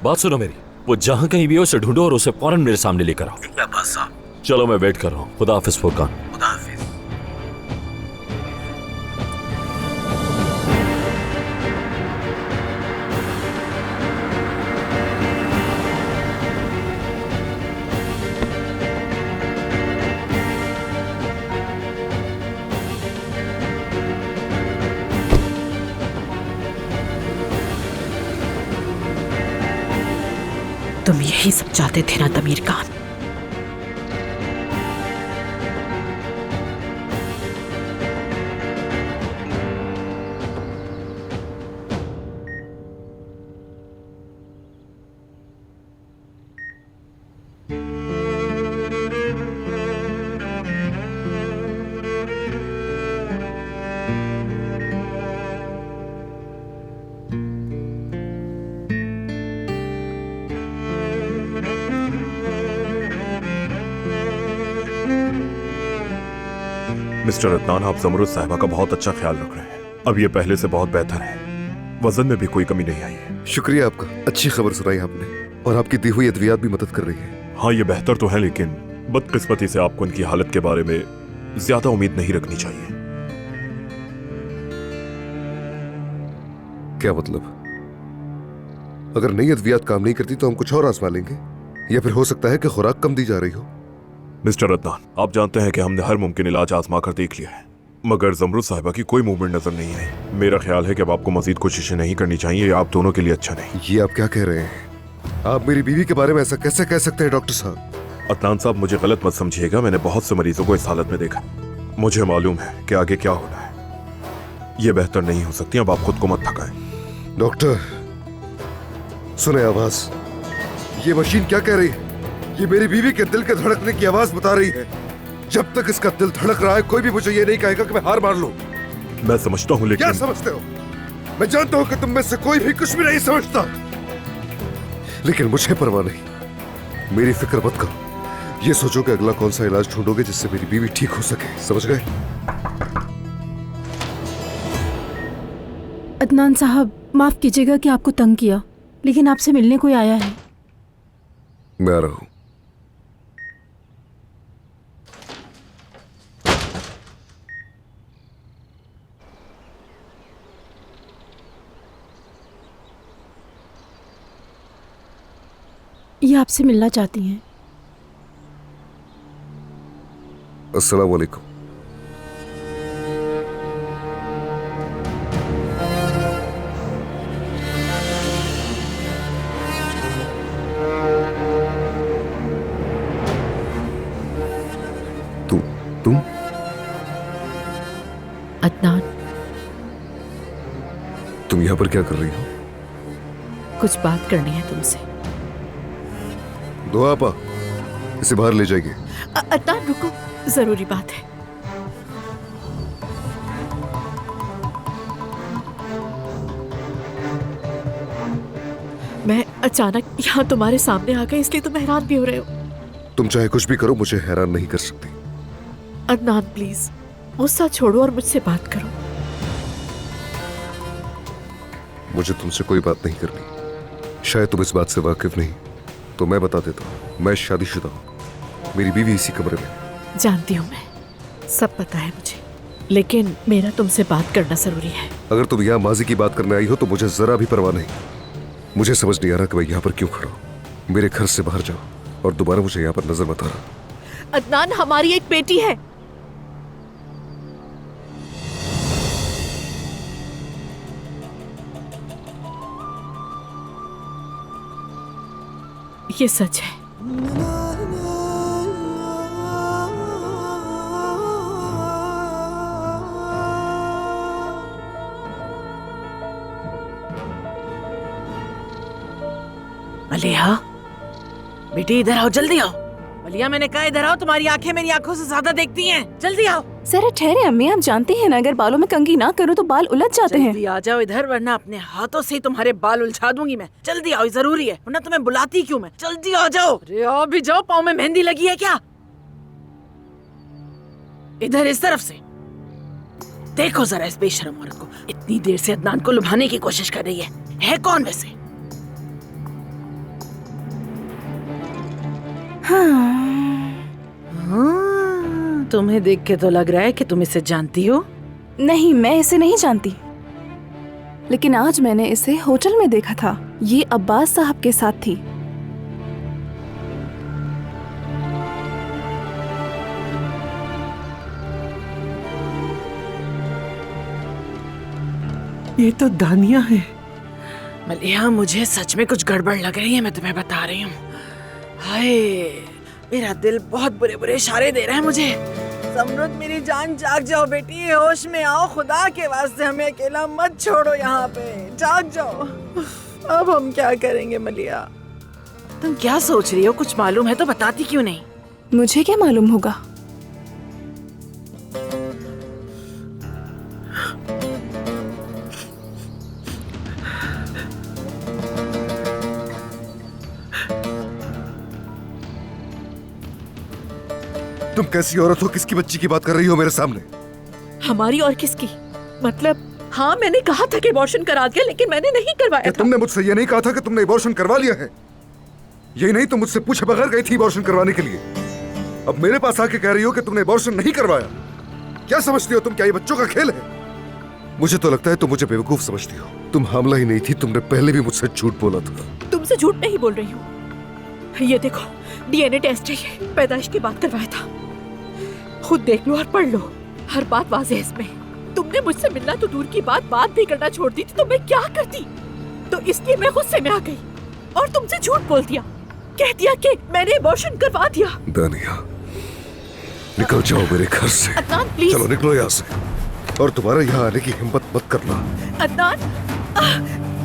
बात सुनो मेरी, वो जहां कहीं भी हो उसे ढूंढो और उसे फौरन मेरे सामने लेकर आओ। ठीक है अब्बास साहब। चलो मैं वेट कर रहा हूँ। खुदा हाफिज फुरकान। खुदा हाफिज। तुम यही सब चाहते थे ना तमीर खान? मिस्टर अदनान, आप जमरुद साहिबा का बहुत अच्छा ख्याल रख रहे हैं। अब ये पहले से बहुत बेहतर है। वजन में भी कोई कमी नहीं आई है। शुक्रिया आपका, अच्छी खबर सुनाई आपने। और आपकी दी हुई अद्वियात भी मदद कर रही है। हाँ, ये बेहतर तो है, लेकिन बदकिस्मती से आपको उनकी हालत के बारे में ज्यादा उम्मीद नहीं रखनी चाहिए। क्या मतलब? अगर नई अद्वियात काम नहीं करती तो हम कुछ और आजमा लेंगे, या फिर हो सकता है कि खुराक कम दी जा रही हो। मिस्टर अदनान, आप जानते हैं कि हमने हर मुमकिन इलाज आजमा कर देख लिया है, मगर जमरुद साहिबा की कोई मूवमेंट नजर नहीं आई। मेरा ख्याल है कि अब आपको मजीद कोशिशें नहीं करनी चाहिए। ये आप दोनों के लिए अच्छा नहीं। ये आप क्या कह रहे हैं? आप मेरी बीवी के बारे में ऐसा कैसे कह सकते हैं डॉक्टर साहब? अदनान साहब, मुझे गलत मत समझिएगा। मैंने बहुत से मरीजों को इस हालत में देखा। मुझे मालूम है कि आगे क्या होना है। ये बेहतर नहीं हो सकती। अब आप खुद को मत थकाएं। डॉक्टर सुने आवाज। ये मशीन क्या कह रही है? ये मेरी बीवी के दिल के धड़कने की आवाज बता रही है। जब तक इसका दिल धड़क रहा है, कोई भी मुझे ये नहीं कहेगा कि मैं हार मान लूं। मैं समझता हूं, लेकिन क्या समझते हो? मैं जानता हूं कि तुम में से कोई भी कुछ भी नहीं समझता, लेकिन मुझे परवाह नहीं। मेरी फिक्र मत करो। ये सोचो कि अगला कौन सा इलाज ढूंढोगे जिससे मेरी बीवी ठीक हो सके। समझ गए? अदनान साहब, माफ कीजिएगा कि आपको तंग किया, लेकिन आपसे मिलने कोई आया है। मैं आ रहा हूं। ये आपसे मिलना चाहती हैं। अस्सलाम वालेकुम। तुम अदनान, तुम यहाँ पर क्या कर रही हो? कुछ बात करनी है तुमसे। दो आपा, इसे बाहर ले जाइए। अदनान रुको, जरूरी बात है। मैं अचानक यहाँ तुम्हारे सामने आ गई, इसलिए तुम हैरान भी हो रहे हो। तुम चाहे कुछ भी करो, मुझे हैरान नहीं कर सकती। अदनान प्लीज, गुस्सा छोड़ो और मुझसे बात करो। मुझे तुमसे कोई बात नहीं करनी। शायद तुम इस बात से वाकिफ नहीं, तो मैं बता देता हूँ। मैं शादीशुदा हूँ, मेरी बीवी इसी कमरे में। जानती हूँ मैं, सब पता है मुझे, लेकिन मेरा तुमसे बात करना जरूरी है। अगर तुम यहाँ माजी की बात करने आई हो तो मुझे जरा भी परवाह नहीं। मुझे समझ नहीं आ रहा कि मैं यहाँ पर क्यों खड़ा हूँ। मेरे घर से बाहर जाओ और दोबारा मुझे यहाँ पर नजर मत आना। अदनान, हमारी एक बेटी है। ये सच है। मलिया, बेटी इधर आओ, जल्दी आओ। मलिया, मैंने कहा इधर आओ, तुम्हारी आंखें मेरी आंखों से ज्यादा देखती हैं। जल्दी आओ। जरा ठहरे अम्मी, आप जानती हैं ना अगर बालों में कंघी ना करूँ तो बाल उलझ जाते हैं। जल्दी आ जाओ इधर, वरना अपने हाथों से ही तुम्हारे बाल उलझा दूंगी मैं। जल्दी आओ, जरूरी है, वरना तुम्हें बुलाती क्यों मैं। जल्दी आ जाओ। अरे आओ भी जाओ, पाँव में मेहंदी लगी है क्या? इधर इस तरफ से देखो जरा इस बेशरम औरत को। इतनी देर से अदनान को लुभाने की कोशिश कर रही है कौन वैसे? तुम्हें देख के तो लग रहा है कि तुम इसे जानती हो। नहीं, मैं इसे नहीं जानती, लेकिन आज मैंने इसे होटल में देखा था। ये अब्बास साहब के साथ थी। ये तो दानिया है। मलिया, मुझे सच में कुछ गड़बड़ लग रही है, मैं तुम्हें बता रही हूँ। हाय, मेरा दिल बहुत बुरे बुरे इशारे दे रहा है मुझे। समरुद, मेरी जान, जाग जाओ बेटी, होश में आओ। खुदा के वास्ते हमें अकेला मत छोड़ो यहाँ पे, जाग जाओ। अब हम क्या करेंगे मलिया? तुम क्या सोच रही हो? कुछ मालूम है तो बताती क्यों नहीं? मुझे क्या मालूम होगा? तुम कैसी औरत हो? किसकी बच्ची की बात कर रही हो मेरे सामने? हमारी और किसकी? मतलब हाँ, मैंने कहा था कि अबॉर्शन करा दिया, लेकिन मैंने नहीं करवाया था। तुमने मुझसे ये नहीं कहा था कि तुमने अबॉर्शन करवा लिया है? यही नहीं, तुम मुझसे पूछे बगैर गई थी अबॉर्शन करवाने के लिए। अब मेरे पास आके कह रही हो कि तुमने अबॉर्शन नहीं करवाया। क्या समझती हो तुम? क्या ये बच्चों का खेल है? मुझे तो लगता है तुम मुझे बेवकूफ समझती हो। तुम हामला ही नहीं थी, तुमने पहले भी मुझसे झूठ बोला था। तुमसे झूठ नहीं बोल रही हूँ। ये देखो, डीएनए टेस्ट है, ये पैदाइश की बात करवाया था। खुद देख लो और पढ़ लो, हर बात वाज़ेह है इसमें। तुमने मुझसे मिलना तो दूर की बात भी करना छोड़ दी थी, तो मैं क्या करती? तो इसलिए मैं गुस्से में आ गई और तुमसे झूठ बोल दिया, कह दिया कि मैंने अबॉर्शन करवा दिया। दानिया, निकल जाओ मेरे घर से। अदनान प्लीज, चलो निकलो यहाँ से, और दोबारा यहाँ आने की हिम्मत मत करना। अदनान,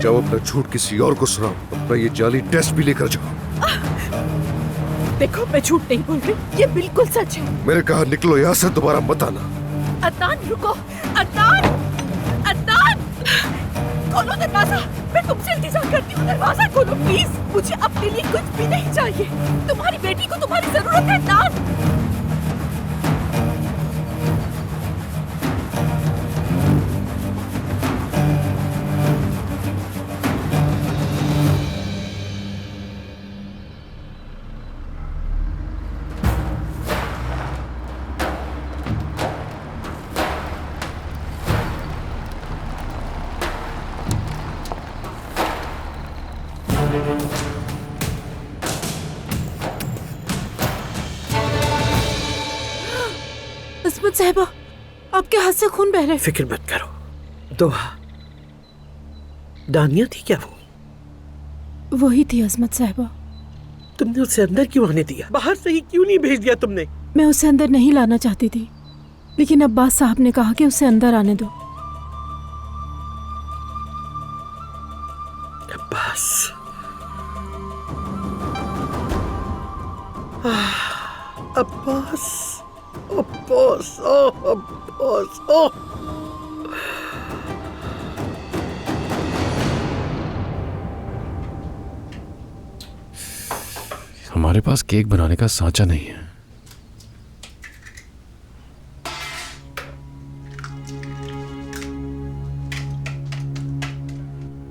जाओ अपना झूठ किसी और को सुनाओ, अपना ये जाली टेस्ट भी लेकर जाओ। देखो, मैं झूठ नहीं बोल रही, ये बिल्कुल सच है। मेरे कहा निकलो यहाँ से, दोबारा मत आना। अदनान रुको, अदनान, अदनान, खोलो दरवाजा, मैं तुमसे इंतजार करती हूँ। दरवाजा खोलो प्लीज, मुझे अपने लिए कुछ भी नहीं चाहिए। तुम्हारी बेटी को तुम्हारी जरूरत है अदनान। इस्मत साहिबा, आपके हाथ से खून बह रहा है। फिक्र मत करो। दोहा, दानिया थी क्या वो? वही थी अजमत साहिबा। तुमने उसे अंदर क्यों आने दिया? बाहर से ही क्यों नहीं भेज दिया तुमने? मैं उसे अंदर नहीं लाना चाहती थी, लेकिन अब्बास साहब ने कहा कि उसे अंदर आने दो। अब्बास, अब्बास, अब्बास, अब्बास। हमारे पास केक बनाने का सांचा नहीं है।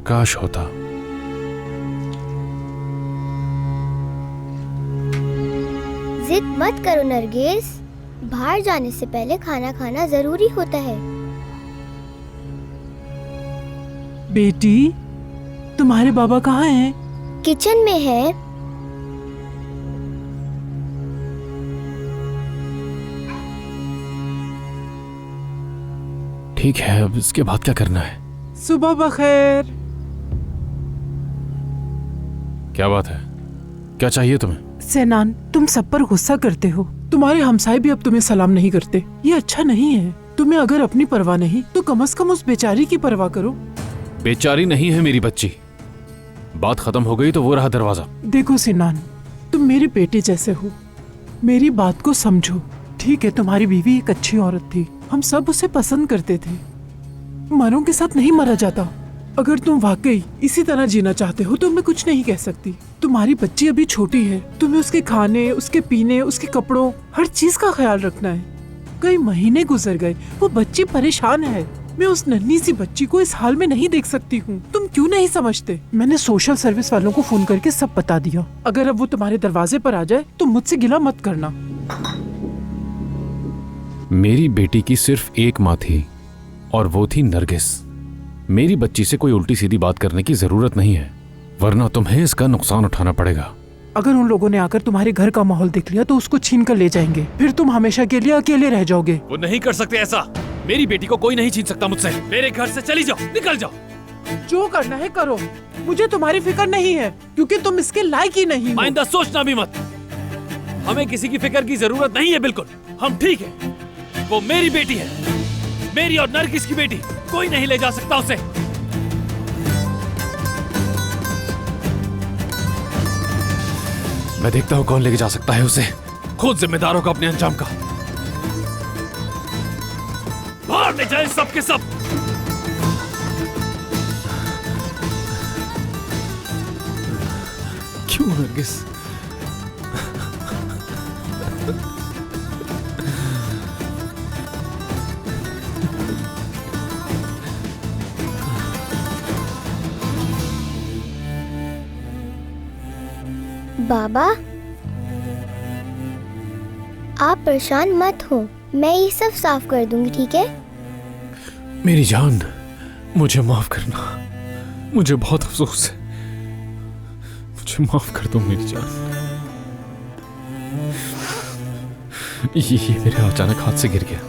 काश होता। जिद मत करो नरगिस, बाहर जाने से पहले खाना खाना जरूरी होता है। बेटी, तुम्हारे बाबा कहाँ हैं? किचन में है। ठीक है, अब इसके बाद क्या करना है? सुबह बखैर। क्या बात है? क्या चाहिए तुम्हें? सेनान, तुम सब पर गुस्सा करते हो। तुम्हारे हमसाए भी अब तुम्हें सलाम नहीं करते। ये अच्छा नहीं है। तुम्हें अगर अपनी परवाह नहीं तो कम से कम उस बेचारी की परवाह करो। बेचारी नहीं है मेरी बच्ची। बात खत्म हो गई तो वो रहा दरवाजा। देखो सिनान, तुम मेरे बेटे जैसे हो, मेरी बात को समझो। ठीक है, तुम्हारी बीवी एक अच्छी औरत थी, हम सब उसे पसंद करते थे। मरों के साथ नहीं मरा जाता। अगर तुम वाकई इसी तरह जीना चाहते हो तो मैं कुछ नहीं कह सकती। तुम्हारी बच्ची अभी छोटी है, तुम्हें उसके खाने, उसके पीने, उसके कपड़ों, हर चीज का ख्याल रखना है। कई महीने गुजर गए, वो बच्ची परेशान है। मैं उस नन्ही सी बच्ची को इस हाल में नहीं देख सकती हूँ। तुम क्यों नहीं समझते? मैंने सोशल सर्विस वालों को फोन करके सब बता दिया। अगर अब वो तुम्हारे दरवाजे पर आ जाए तो मुझसे गिला मत करना। मेरी बेटी की सिर्फ एक माँ थी और वो थी नरगिस। मेरी बच्ची से कोई उल्टी सीधी बात करने की जरूरत नहीं है, वरना तुम्हें इसका नुकसान उठाना पड़ेगा। अगर उन लोगों ने आकर तुम्हारे घर का माहौल देख लिया तो उसको छीन कर ले जाएंगे, फिर तुम हमेशा के लिए अकेले रह जाओगे। वो नहीं कर सकते ऐसा। मेरी बेटी को कोई नहीं छीन सकता मुझसे। मेरे घर से चली जाओ, निकल जाओ। जो करना है करो, मुझे तुम्हारी फिक्र नहीं है क्योंकि तुम इसके लायक ही नहीं हो। आइंदा सोचना भी मत। हमें किसी की फिक्र की जरूरत नहीं है, बिल्कुल हम ठीक है। वो मेरी बेटी है, मेरी और नरगिस की बेटी। कोई नहीं ले जा सकता उसे। मैं देखता हूं कौन लेके जा सकता है उसे। खुद जिम्मेदार होगा अपने अंजाम का। बाहर ले जाए सब के सब। क्यों नरगिस? बाबा, आप परेशान मत हो, मैं ये सब साफ कर दूंगी, ठीक है? मेरी जान, मुझे माफ करना। मुझे बहुत अफसोस है। मुझे माफ कर दो मेरी जान। ये मेरे अचानक हाथ से गिर गया।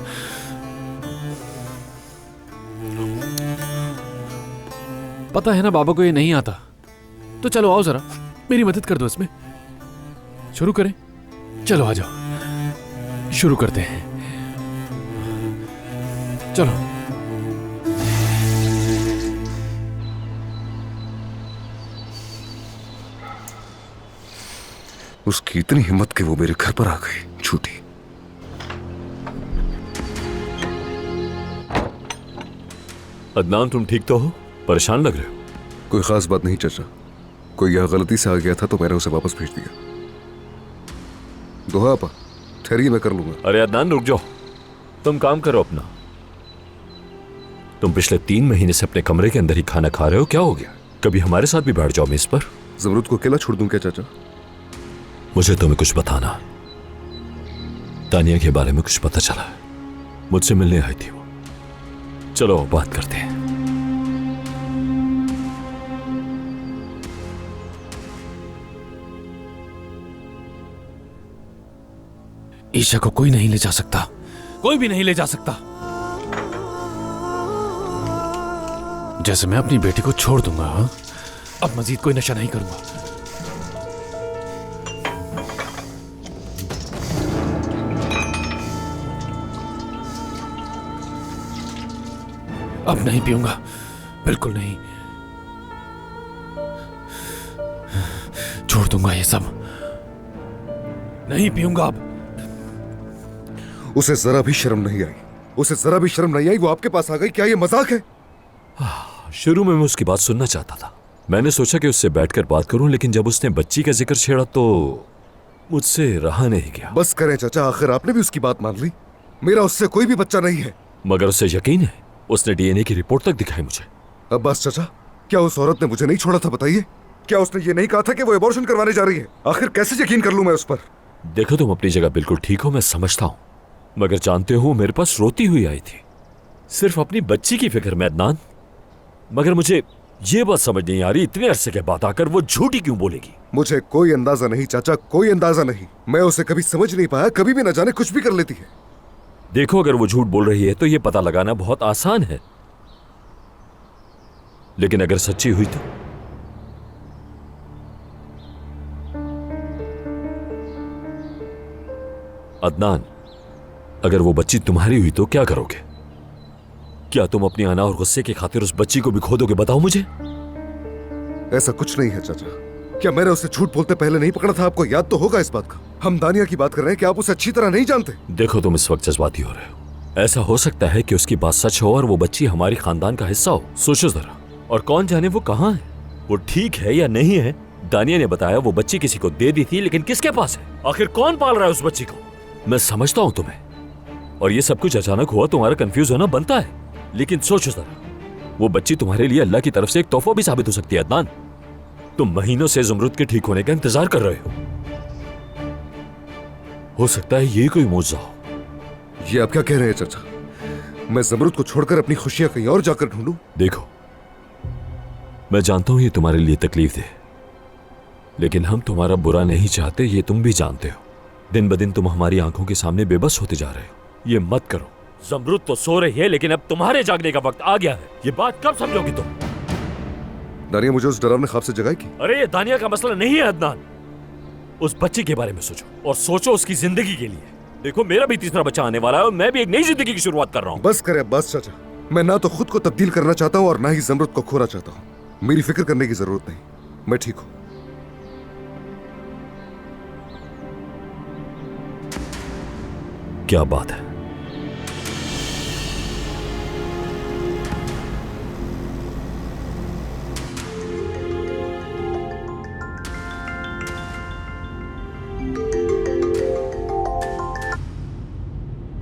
पता है ना बाबा को ये नहीं आता। तो चलो आओ जरा मेरी मदद कर दो इसमें। शुरू करें? चलो आ जाओ, शुरू करते हैं। चलो। उसकी इतनी हिम्मत कि वो मेरे घर पर आ गई, झूठी। अदनान, तुम ठीक तो हो? परेशान लग रहे हो। कोई खास बात नहीं चाचा, कोई यहाँ गलती से आ गया था तो मैंने उसे वापस भेज दिया। दोहा आपा, ठहरिए, मैं कर लूंगा। अरे अदनान रुक जाओ, तुम काम करो अपना। तुम पिछले 3 महीने से अपने कमरे के अंदर ही खाना खा रहे हो, क्या हो गया? कभी हमारे साथ भी बैठ जाओ मेज पर। जमरूद को अकेला छोड़ दूं क्या चाचा? मुझे तुम्हें कुछ बताना। तानिया के बारे में कुछ पता चला है, मुझसे मिलने आई थी वो। चलो बात करते हैं। ईशा को कोई नहीं ले जा सकता, कोई भी नहीं ले जा सकता। जैसे मैं अपनी बेटी को छोड़ दूंगा, हाँ? अब मजीद कोई नशा नहीं करूंगा। अब नहीं पीऊंगा, बिल्कुल नहीं। छोड़ दूंगा ये सब, नहीं पीऊंगा अब। उसे जरा भी शर्म नहीं आई, उसे जरा भी शर्म नहीं आई, वो आपके पास आ गई। क्या ये मजाक है? शुरू में मैं उसकी बात सुनना चाहता था। मैंने सोचा कि उससे बैठकर बात करूं, लेकिन जब उसने बच्ची का जिक्र छेड़ा तो मुझसे रहा नहीं गया। बस करें चाचा, आखिर आपने भी उसकी बात मान ली। मेरा उससे कोई भी बच्चा नहीं है। मगर उसे यकीन है, उसने डीएनए की रिपोर्ट तक दिखाई मुझे। अब्बास चाचा, क्या उस औरत ने मुझे नहीं छोड़ा था? बताइए, क्या उसने ये नहीं कहा था कि वो एबॉर्शन करवाने जा रही है? आखिर कैसे यकीन कर लूं मैं उस पर? देखो, तुम अपनी जगह बिल्कुल ठीक हो, मैं समझता हूं, मगर जानते हो मेरे पास रोती हुई आई थी, सिर्फ अपनी बच्ची की फिक्र में अदनान। मगर मुझे ये बात समझ नहीं आ रही, इतने अरसे के बाद आकर वो झूठी क्यों बोलेगी? मुझे कोई अंदाजा नहीं चाचा, कोई अंदाजा नहीं। मैं उसे कभी समझ नहीं पाया, कभी भी न जाने कुछ भी कर लेती है। देखो, अगर वो झूठ बोल रही है तो ये पता लगाना बहुत आसान है, लेकिन अगर सच्ची हुई तो? अदनान, अगर वो बच्ची तुम्हारी हुई तो क्या करोगे? क्या तुम अपनी अना और गुस्से की खातिर उस बच्ची को भी खो दोगे? बताओ मुझे। ऐसा कुछ नहीं है चाचा। क्या मैंने उसे झूठ बोलते पहले नहीं पकड़ा था? आपको याद तो होगा इस बात का। हम दानिया की बात कर रहे हैं कि आप उसे अच्छी तरह नहीं जानते। देखो, तुम इस वक्त जज्बाती हो रहे हो। ऐसा हो सकता है कि उसकी बात सच हो और वो बच्ची हमारी खानदान का हिस्सा हो। सोचो जरा, और कौन जाने वो कहाँ है, वो ठीक है या नहीं है। दानिया ने बताया वो बच्ची किसी को दे दी थी, लेकिन किसके पास है? आखिर कौन पाल रहा है उस बच्ची को? मैं समझता हूं तुम्हें, और ये सब कुछ अचानक हुआ, तुम्हारा कंफ्यूज होना बनता है, लेकिन सोचो जरा, वो बच्ची तुम्हारे लिए अल्लाह की तरफ से एक तोहफा भी साबित हो सकती है। अदनान, तुम महीनों से ज़मरुद के ठीक होने का इंतजार कर रहे हो सकता है ये कोई मौजज़ा हो। ये आप क्या कह रहे हैं चाचा? मैं ज़मरुद को छोड़कर अपनी खुशियां कहीं और जाकर ढूंढूं? देखो, मैं जानता हूं ये तुम्हारे लिए तकलीफ दे, लेकिन हम तुम्हारा बुरा नहीं चाहते, ये तुम भी जानते हो। दिन ब दिन तुम हमारी आंखों के सामने बेबस होते जा रहे हो। ये मत करो। ज़मरुद तो सो रही है, लेकिन अब तुम्हारे जागने का वक्त आ गया है। ये बात कब समझोगी तुम? दानिया मुझे उस डरावने ख्वाब से जगाएगी? अरे ये दानिया का मसला नहीं है अदनान। उस बच्ची के बारे में सोचो, और सोचो उसकी जिंदगी के लिए। देखो, मेरा भी तीसरा बच्चा आने वाला है और मैं भी एक नई जिंदगी की शुरुआत कर रहा हूँ। बस करे बस चाचा। मैं ना तो खुद को तब्दील करना चाहता हूँ और ना ही ज़मरुद को खोना चाहता हूँ। मेरी फिक्र करने की जरूरत नहीं, मैं ठीक हूँ। क्या बात है?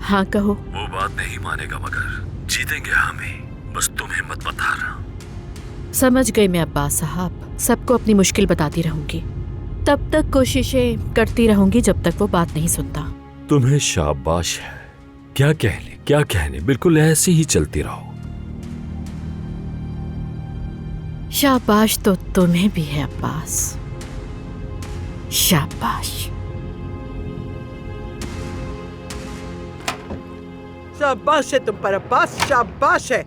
हाँ कहो। वो बात नहीं मानेगा, मगर जीतेंगे हम ही। बस तुम हिम्मत मत हारना। समझ गई मैं अब्बास साहब, सबको अपनी मुश्किल बताती रहूंगी, तब तक कोशिशें करती रहूंगी जब तक वो बात नहीं सुनता। तुम्हें शाबाश है। क्या कहने, बिल्कुल ऐसे ही चलती रहो। शाबाश तो तुम्हें भी है अब्बास, शाबाश। शाबाश है तुम पर अब्बास, शाबाश है।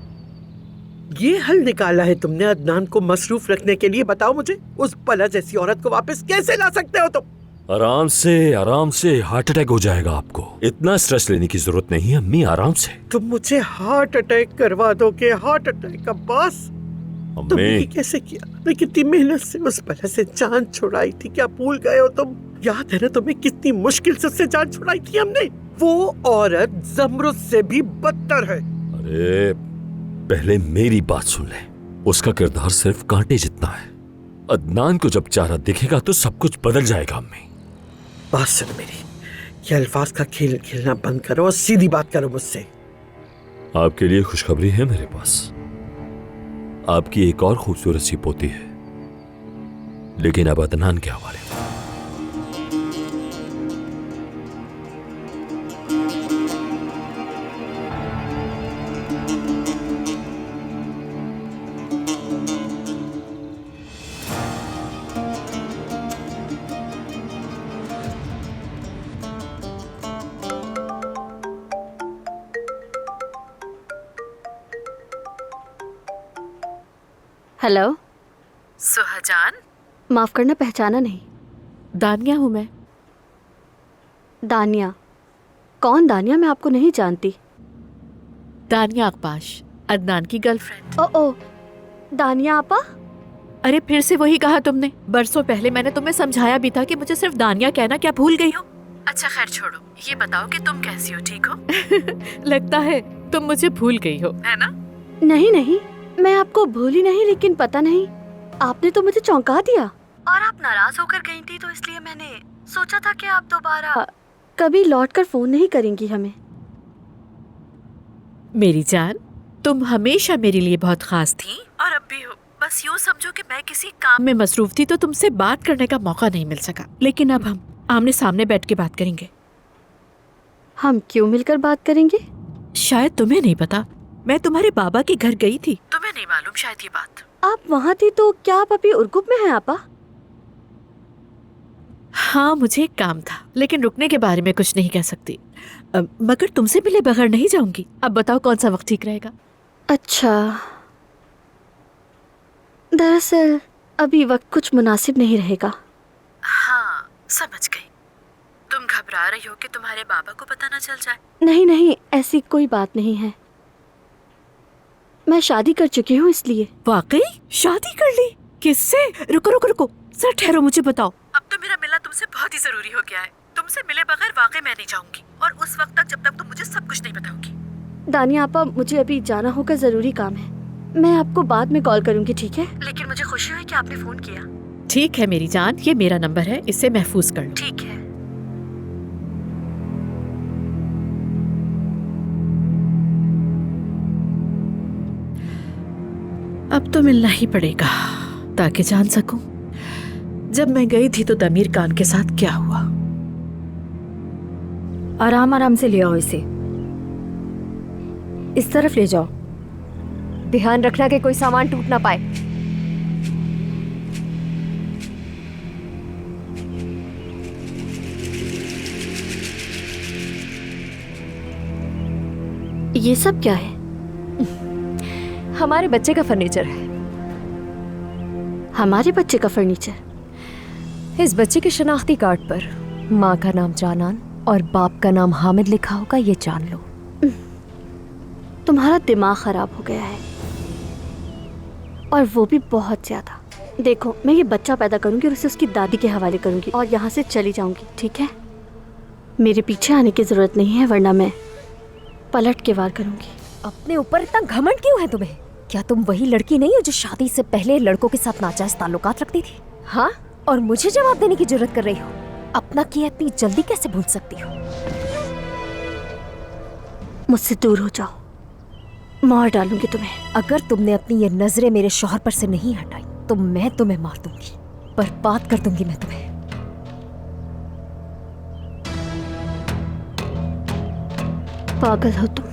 ये हल निकाला है तुमने अदनान को मसरूफ रखने के लिए। बताओ मुझे, उस बला जैसी औरत को वापस कैसे ला सकते हो तुम? आराम से, हार्ट अटैक हो जाएगा आपको। इतना स्ट्रेस लेने की जरूरत नहीं है अम्मी, आराम से। तुम मुझे हार्ट अटैक करवा दोगे? Heart attack Abbas? तुमने ये कैसे किया? मैं कितनी मेहनत से उस बला से जान छुड़ाई थी, क्या भूल गए हो तुम? याद है ना तुम्हें, कितनी मुश्किल से उससे जान छुड़ाई थी हमने। वो औरत ज़मरुद से भी बदतर है। अरे पहले मेरी बात सुन ले। उसका किरदार सिर्फ कांटे जितना है। अदनान को जब चारा दिखेगा तो सब कुछ बदल जाएगा अम्मी। बात सुन मेरी, ये अल्फाज का खेल खेलना बंद करो और सीधी बात करो मुझसे। आपके लिए खुशखबरी है मेरे पास। आपकी एक और खूबसूरत सी पोती है, लेकिन अब अदनान के हवाले। हेलो सुहाजान। माफ करना, पहचाना नहीं। दानिया हूँ मैं। दानिया? कौन दानिया? मैं आपको नहीं जानती। दानिया अकबाश, अदनान की गर्लफ्रेंड। ओ दानिया आपा? अरे फिर से वही कहा तुमने। बरसों पहले मैंने तुम्हें समझाया भी था कि मुझे सिर्फ दानिया कहना। क्या भूल गई हो? अच्छा खैर छोड़ो, ये बताओ कि तुम कैसी हो? ठीक हो? लगता है तुम मुझे भूल गई हो, है ना? नहीं, मैं आपको भूली नहीं, लेकिन पता नहीं, आपने तो मुझे चौंका दिया। और आप नाराज होकर गई थी, तो इसलिए मैंने सोचा था कि आप दोबारा कभी लौटकर फोन नहीं करेंगी हमें। मेरी जान, तुम हमेशा मेरे लिए बहुत खास थी और अब भी हो। बस यूँ समझो कि मैं किसी काम में मसरूफ थी तो तुमसे बात करने का मौका नहीं मिल सका, लेकिन अब हम आमने सामने बैठ के बात करेंगे। हम क्यों मिलकर बात करेंगे? शायद तुम्हें नहीं पता, मैं तुम्हारे बाबा के घर गई थी। तुम्हें नहीं मालूम शायद ये बात। आप वहाँ थी तो क्या आप अभी उर्गुप में हैं आपा? हाँ, मुझे एक काम था, लेकिन रुकने के बारे में कुछ नहीं कह सकती। मगर तुमसे मिले बगैर नहीं जाऊंगी। अब बताओ कौन सा वक्त ठीक रहेगा? अच्छा, दरअसल अभी वक्त कुछ मुनासिब नहीं रहेगा। हाँ, समझ गई। तुम घबरा रही हो कि तुम्हारे बाबा को पता ना चल जाए। नहीं नहीं, ऐसी कोई बात नहीं है। मैं शादी कर चुकी हूँ इसलिए। वाकई शादी कर ली? किससे? रुको रुको रुको, सर ठहरो, मुझे बताओ। अब तो मेरा मिलना तुमसे बहुत ही जरूरी हो गया है। तुमसे मिले बगैर वाकई मैं नहीं जाऊंगी, और उस वक्त तक जब तक तुम मुझे सब कुछ नहीं बताओगी। दानिया आपा, मुझे अभी जाना होगा, जरूरी काम है। मैं आपको बाद में कॉल करूंगी, ठीक है? लेकिन मुझे खुशी हुई कि आपने फोन किया। ठीक है मेरी जान, ये मेरा नंबर है, इसे महफूज कर। ठीक है। अब तो मिलना ही पड़ेगा ताकि जान सकूं जब मैं गई थी तो दमीर खान के साथ क्या हुआ। आराम आराम से ले आओ इसे, इस तरफ ले जाओ। ध्यान रखना कि कोई सामान टूट ना पाए। ये सब क्या है? हमारे बच्चे का फर्नीचर है। हमारे बच्चे का फर्नीचर? इस बच्चे के शनाख्ती कार्ड पर माँ का नाम जानान और बाप का नाम हामिद लिखा होगा, ये जान लो। तुम्हारा दिमाग खराब हो गया है, और वो भी बहुत ज्यादा। देखो, मैं ये बच्चा पैदा करूंगी और उसे उसकी दादी के हवाले करूंगी और यहाँ से चली जाऊंगी, ठीक है? मेरे पीछे आने की जरूरत नहीं है, वरना मैं पलट के वार करूंगी। अपने ऊपर इतना घमंड क्यों है तुम्हें? क्या तुम वही लड़की नहीं हो जो शादी से पहले लड़कों के साथ नाजायज ताल्लुकात रखती थी? हाँ, और मुझे जवाब देने की जरूरत कर रही हो? अपना किया इतनी जल्दी कैसे भूल सकती हो? मुझसे दूर हो जाओ, मार डालूंगी तुम्हें। अगर तुमने अपनी ये नजरें मेरे शौहर पर से नहीं हटाई तो मैं तुम्हें मार दूंगी, बर्बाद कर दूंगी मैं तुम्हें। पागल हो तुम,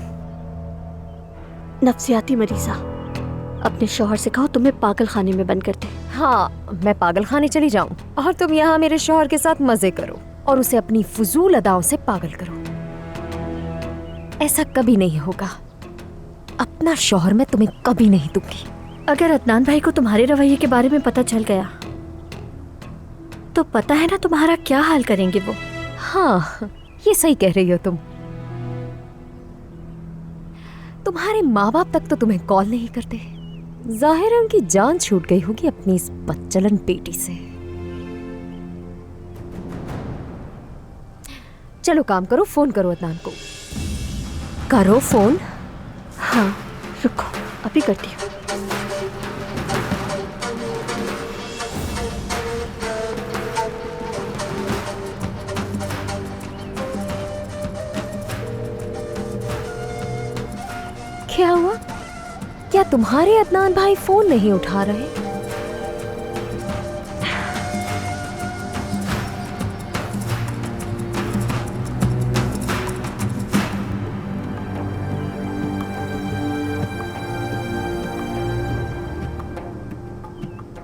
नफ्सियाती मरीजा। अपने शौहर से कहो तुम्हें पागल खाने में बंद कर दे। हाँ, मैं पागल खाने चली जाऊं और तुम यहाँ मेरे शौहर के साथ मजे करो और उसे अपनी फजूल अदाओं से पागल करो। ऐसा कभी नहीं होगा। अपना शौहर मैं तुम्हें कभी नहीं दूंगी। अगर अदनान भाई को तुम्हारे रवैये के बारे में पता चल गया तो पता है ना तुम्हारा क्या हाल करेंगे वो। हाँ, ये सही कह रही हो तुम। तुम्हारे माँ बाप तक तो तुम्हें कॉल नहीं करते। जाहिर है उनकी जान छूट गई होगी अपनी इस बच्चलन बेटी से। चलो काम करो, फोन करो अदनान को। करो फोन। हाँ, रुको, अभी करती हूँ। क्या हुआ? क्या तुम्हारे अदनान भाई फोन नहीं उठा रहे?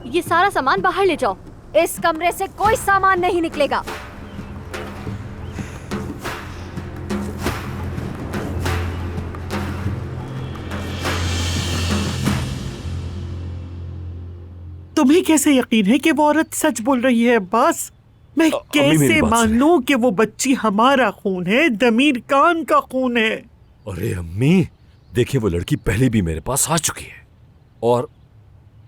ये सारा सामान बाहर ले जाओ। इस कमरे से कोई सामान नहीं निकलेगा। तुम्हें कैसे यकीन है कि वो औरत सच बोल रही है अब्बास? मैं कैसे मानूं कि वो बच्ची हमारा खून है, दमीर खान का खून है? अरे अम्मी, देखिए वो लड़की पहले भी मेरे पास आ चुकी है। और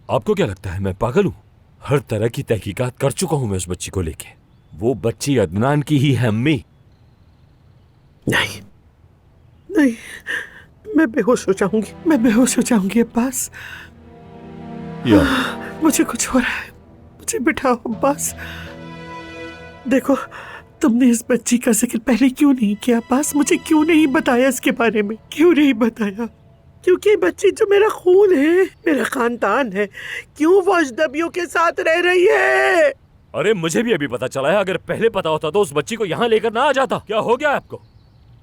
आपको क्या लगता है मैं पागल हूँ? हर तरह की तहकीकात कर चुका हूँ मैं उस बच्ची को लेके। वो बच्ची अदनान की ही है अम्मी। नहीं नहीं, मैं बेहोश हो जाऊंगी, मैं बेहोश हो जाऊंगी अब्बास। मुझे कुछ हो रहा है, मुझे बिठाओ अब्बास। देखो, तुमने इस बच्ची का जिक्र पहले क्यों नहीं किया अब्बास? मुझे क्यों नहीं बताया इसके बारे में? क्यों नहीं बताया? क्योंकि बच्ची जो मेरा खून है, मेरा खानदान है, क्यों वो अजनबियों के साथ रह रही है? अरे मुझे भी अभी पता चला है, अगर पहले पता होता तो उस बच्ची को यहाँ लेकर ना आ जाता। क्या हो गया आपको?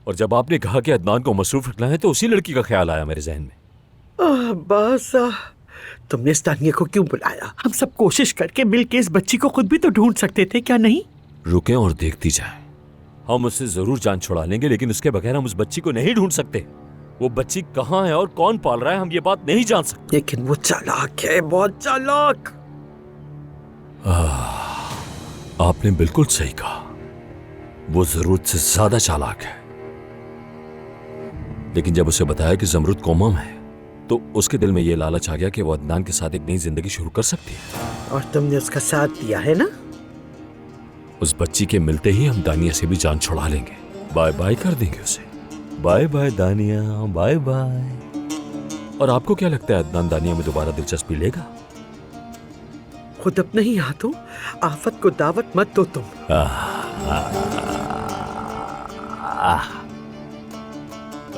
और जब आपने कहा कि अदनान को मसरूफ रखना है तो उसी लड़की का ख्याल आया मेरे जहन में। बासा, तुमने इस दानिया को क्यों बुलाया? हम सब कोशिश करके मिलके इस बच्ची को खुद भी तो ढूंढ सकते थे, क्या नहीं? रुकें और देखती जाएं। हम उससे जरूर जान छुड़ा लेंगे, लेकिन उसके बगैर हम उस बच्ची को नहीं ढूंढ सकते। वो बच्ची कहाँ है और कौन पाल रहा है, हम ये बात नहीं जान सकते। लेकिन वो चालाक है, बहुत चालाक। आपने बिल्कुल सही कहा, वो जरूरत से ज्यादा चालाक है। लेकिन जब उसे बताया कि ज़मरुद कोमा में है तो उसके दिल में ये लालच आ गया कि वो अदनान के साथ एक नई जिंदगी शुरू कर सकती है। और तुमने उसका साथ दिया है ना? उस बच्ची के मिलते ही हम दानिया से भी जान छुड़ा लेंगे। बाय बाय कर देंगे उसे। बाय बाय दानिया, बाय बाय। और आपको क्या लगता है अदनान दानिया में दोबारा दिलचस्पी लेगा? खुद अपने ही हाथों आफत को दावत मत दो तुम।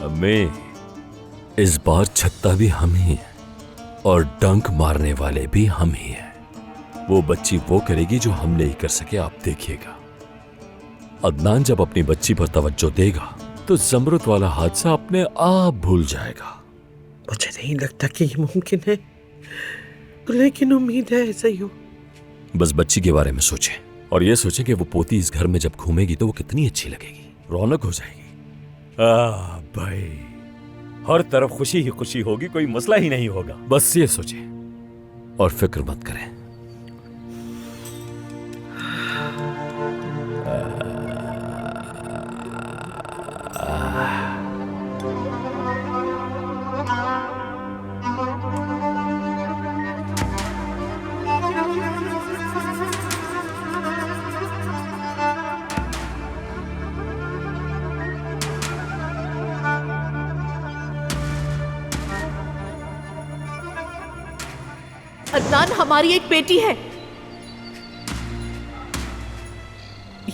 अम्मी, इस बार छत्ता भी हम ही हैं और डंक मारने वाले भी हम ही हैं। वो बच्ची वो करेगी जो हम नहीं कर सके, आप देखिएगा। अदनान जब अपनी बच्ची पर तवज्जो देगा तो ज़मरुद वाला हादसा अपने आप भूल जाएगा। मुझे नहीं लगता कि ये मुमकिन है, लेकिन उम्मीद है ऐसा ही हो। बस बच्ची के बारे में सोचें और ये सोचें कि वो पोती इस घर में जब घूमेगी तो वो कितनी अच्छी लगेगी, रौनक हो जाएगी। भाई, हर तरफ खुशी ही खुशी होगी, कोई मसला ही नहीं होगा। बस ये सोचें और फिक्र मत करें। अदनान हमारी एक बेटी है,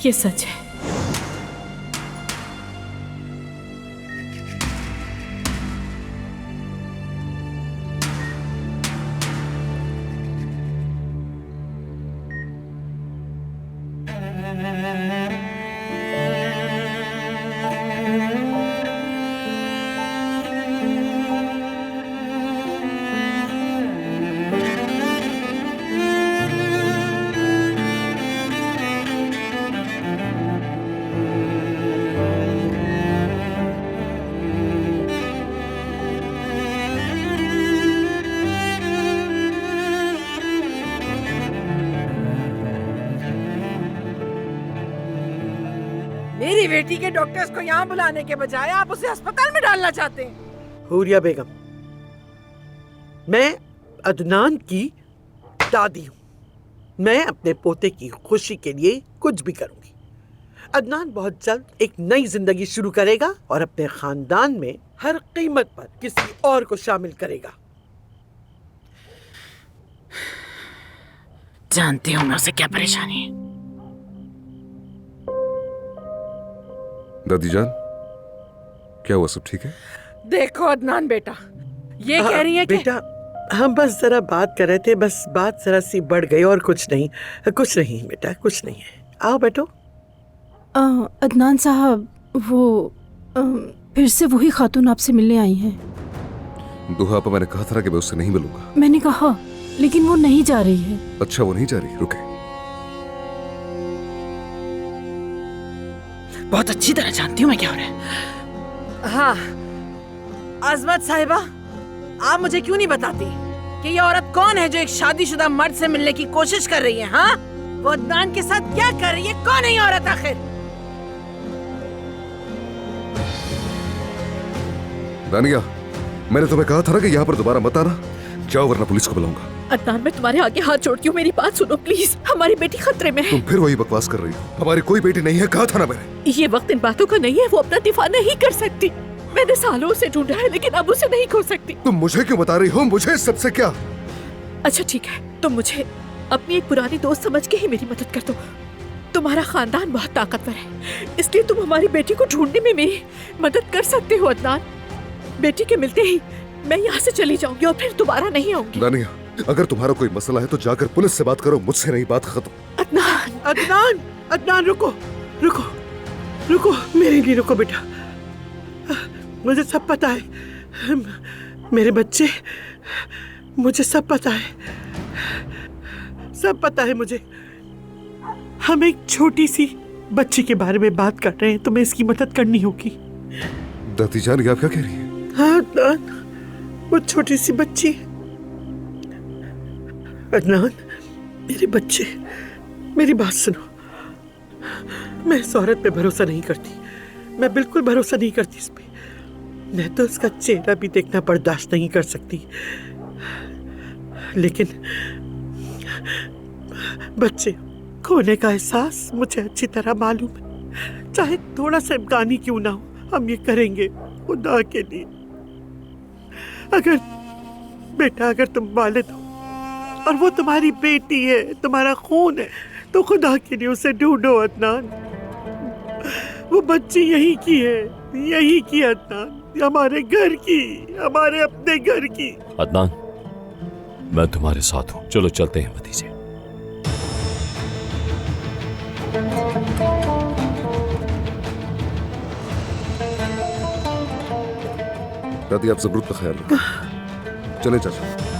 ये सच है। मेरी बेटी के डॉक्टर्स को यहाँ बुलाने के बजाय आप उसे अस्पताल में डालना चाहते हैं। हुरिया बेगम, मैं अदनान की दादी हूँ। मैं अपने पोते की खुशी के लिए कुछ भी करूंगी। अदनान बहुत जल्द एक नई जिंदगी शुरू करेगा और अपने खानदान में हर कीमत पर किसी और को शामिल करेगा। जानती हूँ मैं उसे क्या परेशानी है। दादी जान, क्या हुआ? सब ठीक है? देखो अदनान बेटा, ये कह रही है कि बेटा, हम बस जरा बात कर रहे थे, बस बात जरा सी बढ़ गई और कुछ नहीं। कुछ नहीं बेटा, कुछ नहीं है। आओ बैठो। अदनान साहब, वो फिर से वही खातून आपसे मिलने आई हैं। दुहा पर मैंने कहा था कि मैं उससे नहीं मिलूंगा। मैंने कहा, लेकिन वो नहीं जा रही है। अच्छा, वो नहीं जा रही? रुके। बहुत अच्छी तरह जानती हूँ मैं क्या हो रहा है। हाँ, अजमत साहिबा, आप मुझे क्यों नहीं बताती कि ये औरत कौन है जो एक शादीशुदा मर्द से मिलने की कोशिश कर रही है? हाँ, वो अदनान के साथ क्या कर रही है? कौन है ये औरत आखिर? दानिया, मैंने तुम्हें कहा था ना कि यहाँ पर दोबारा मत आना। जाओ वरना पुलिस को बुलाऊंगा। अदनान, मैं तुम्हारे आगे हाथ जोड़ती हूँ, मेरी बात सुनो प्लीज। हमारी बेटी खतरे में है। तुम फिर वही बकवास कर रही हो। हमारी कोई बेटी नहीं है, कहा था ना मैंने। ये वक्त इन बातों का नहीं है। वो अपना दिफा नहीं कर सकती। मैंने सालों से ढूंढा है, लेकिन अब उसे नहीं खो सकती। तुम मुझे क्यों बता रही हो? मुझे इस सबसे क्या? अच्छा ठीक है, तुम मुझे अपनी एक पुरानी दोस्त समझ के ही मेरी मदद कर दो। तुम्हारा खानदान बहुत ताकतवर है, इसलिए तुम हमारी बेटी को ढूंढने में मेरी मदद कर सकते हो। अदनान, बेटी के मिलते ही मैं यहाँ से चली जाऊंगी और फिर दोबारा नहीं आऊंगी। दानिया, अगर तुम्हारा कोई मसला है तो जाकर पुलिस से बात करो, मुझसे नहीं, बात खत्म। अदनान, अदनान, अदनान रुको, रुको, रुको, मेरे लिए रुको बेटा। मुझे सब पता है, मेरे बच्चे, मुझे सब पता है, सब पता है मुझे। हम एक छोटी सी बच्ची के बारे में बात कर रहे हैं, तुम्हें इसकी मदद करनी होगी। दादी जान, ये आप क्या कह रही हैं? हाँ अदनान, वो छोटी सी बच्ची। अदनान, मेरे बच्चे, मेरी बात सुनो। मैं इस औरत पे भरोसा नहीं करती, मैं बिल्कुल भरोसा नहीं करती इस पे। मैं तो उसका चेहरा भी देखना बर्दाश्त नहीं कर सकती, लेकिन बच्चे खोने का एहसास मुझे अच्छी तरह मालूम है। चाहे थोड़ा सा इम्कान ही क्यों ना हो, हम ये करेंगे खुदा के लिए। अगर बेटा, अगर तुम वालिद हो और वो तुम्हारी बेटी है, तुम्हारा खून है, तो खुदा के लिए उसे ढूंढो अदनान। वो बच्ची यही की है, यही की अदनान, हमारे घर की, हमारे अपने घर की। अदनान, मैं तुम्हारे साथ हूं, चलो चलते हैं भतीजे। दादी, आप ज़रूरत का ख्याल रखें। चले चाचा।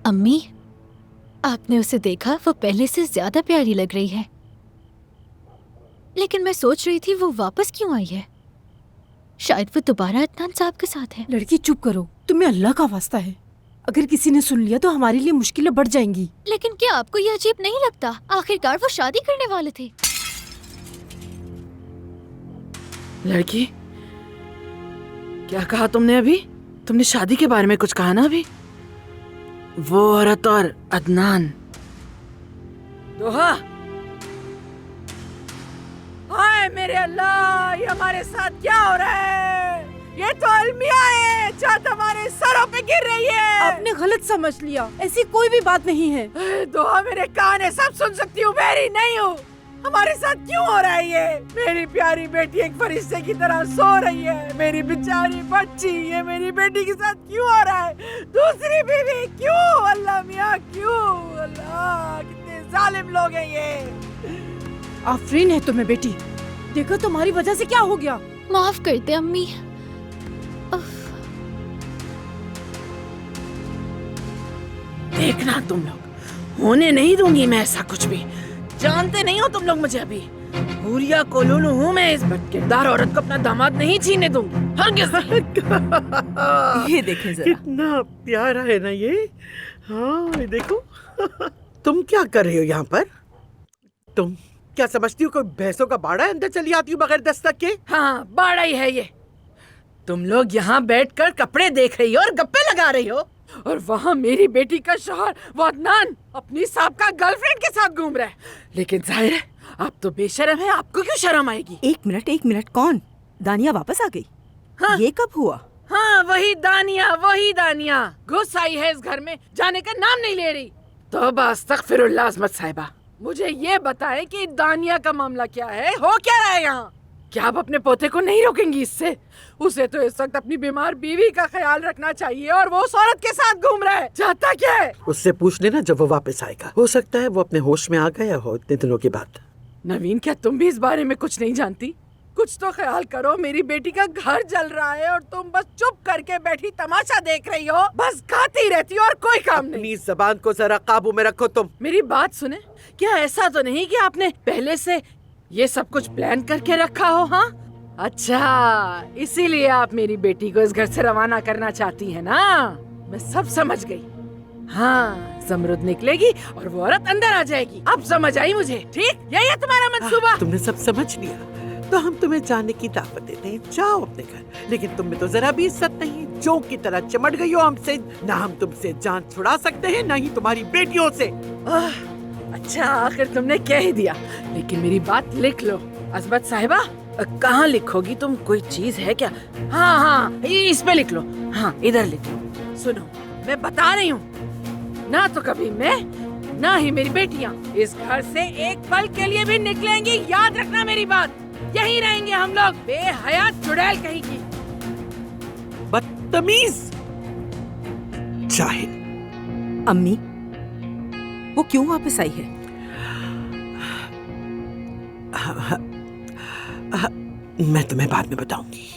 अम्मी, आपने उसे देखा? वो पहले से ज्यादा प्यारी लग रही है। लेकिन मैं सोच रही थी वो वापस क्यों आई है? शायद वो दोबारा अदनान साहब के साथ है। लड़की चुप करो, तुम्हें अल्लाह का वास्ता है। अगर किसी ने सुन लिया तो हमारे लिए मुश्किलें बढ़ जाएंगी। लेकिन क्या आपको ये अजीब नहीं लगता? आखिरकार वो शादी करने वाले थे। लड़की, क्या कहा तुमने अभी? तुमने शादी के बारे में कुछ कहा ना अभी? वो औरत और अदनान। दोहा, हाय मेरे अल्लाह, ये हमारे साथ क्या हो रहा है? ये तो अलमिया है, चाहत हमारे सरों पे गिर रही है। आपने गलत समझ लिया, ऐसी कोई भी बात नहीं है। दोहा, मेरे कान है, सब सुन सकती हूँ, मेरी नहीं हूँ। हमारे साथ क्यों हो रहा है ये? मेरी प्यारी बेटी एक फरिश्ते की तरह सो रही है, मेरी बेचारी बच्ची, ये मेरी बेटी के साथ क्यों हो रहा है? दूसरी बीवी क्यों? अल्लाह मियाँ क्यों? अल्लाह, कितने जालिम लोग हैं ये। आफरीन है तुम्हें बेटी, देखो तुम्हारी वजह से क्या हो गया। माफ कर दे अम्मी। देखना तुम लोग, होने नहीं दूंगी मैं ऐसा कुछ भी। जानते नहीं हो तुम लोग मुझे अभी। हुरिया कोलूलू हूँ मैं, इस बदकिरदार औरत को अपना दामाद नहीं छीनने दूंगी, हरगिज़ नहीं। ये देखें जरा, कितना प्यारा है ना ये। हाँ ये देखो। तुम क्या कर रही हो यहाँ पर? तुम क्या समझती हो कोई भैंसों का बाड़ा है? अंदर चली आती हो बगैर दस्तक के। हाँ, बाड़ा ही है ये। तुम लोग यहाँ बैठकर कपड़े देख रही हो और गप्पे लगा रही हो, और वहाँ मेरी बेटी का शौहर वो अदनान अपनी साहबका गर्लफ्रेंड के साथ घूम रहा है। लेकिन जाहिर है आप तो बेशरम है, आपको क्यों शर्म आएगी? एक मिनट, कौन? दानिया वापस आ गई? हाँ, ये कब हुआ? हाँ, वही दानिया घुस आई है इस घर में, जाने का नाम नहीं ले रही। तौबा अस्तगफिरुल्लाह अज़मत साहिबा, मुझे ये बताएं कि दानिया का मामला क्या है, हो क्या रहा है यहाँ? क्या आप अपने पोते को नहीं रोकेंगी इससे? उसे तो इस वक्त अपनी बीमार बीवी का ख्याल रखना चाहिए, और वो उस औरत के साथ घूम रहा है। चाहता क्या है? उससे पूछ लेना जब वो वापस आएगा, हो सकता है वो अपने होश में आ गया हो इतने दिनों के बाद। नवीन, क्या तुम भी इस बारे में कुछ नहीं जानती? कुछ तो ख्याल करो, मेरी बेटी का घर जल रहा है और तुम बस चुप करके बैठी तमाशा देख रही हो, बस खाती रहती हो और कोई काम नहीं। अपनी जबान को जरा काबू में रखो तुम। मेरी बात सुने, क्या ऐसा तो नहीं कि आपने पहले से ये सब कुछ प्लान करके रखा हो? हाँ, अच्छा, इसीलिए आप मेरी बेटी को इस घर से रवाना करना चाहती है ना? मैं सब समझ गई। हाँ, ज़मरुद निकलेगी और वो औरत अंदर आ जाएगी। अब समझ आई मुझे। ठीक, यही है तुम्हारा मंसूबा। तुमने सब समझ लिया तो हम तुम्हें जाने की दावत देते हैं, जाओ अपने घर। लेकिन तुम में तो जरा भी इज्जत नहीं, जोंक की तरह चिमट गई हो हमसे। ना हम तुमसे जान छुड़ा सकते हैं, ना ही तुम्हारी बेटियों से। अच्छा, आखिर तुमने कह ही दिया, लेकिन मेरी बात लिख लो। अज़मत साहिबा, कहाँ लिखोगी तुम? कोई चीज है क्या? हाँ, इस पे लिख लो। हाँ, इधर लिख लो। सुनो, मैं बता रही हूँ, ना तो कभी मैं, ना ही मेरी बेटियाँ इस घर से एक पल के लिए भी निकलेंगी। याद रखना मेरी बात, यहीं रहेंगे हम लोग। बेहया चुड़ैल कहीं की। बदतमीज जाहिल। अम्मी, वो क्यों वापस आई है? मैं तुम्हें बाद में बताऊंगी।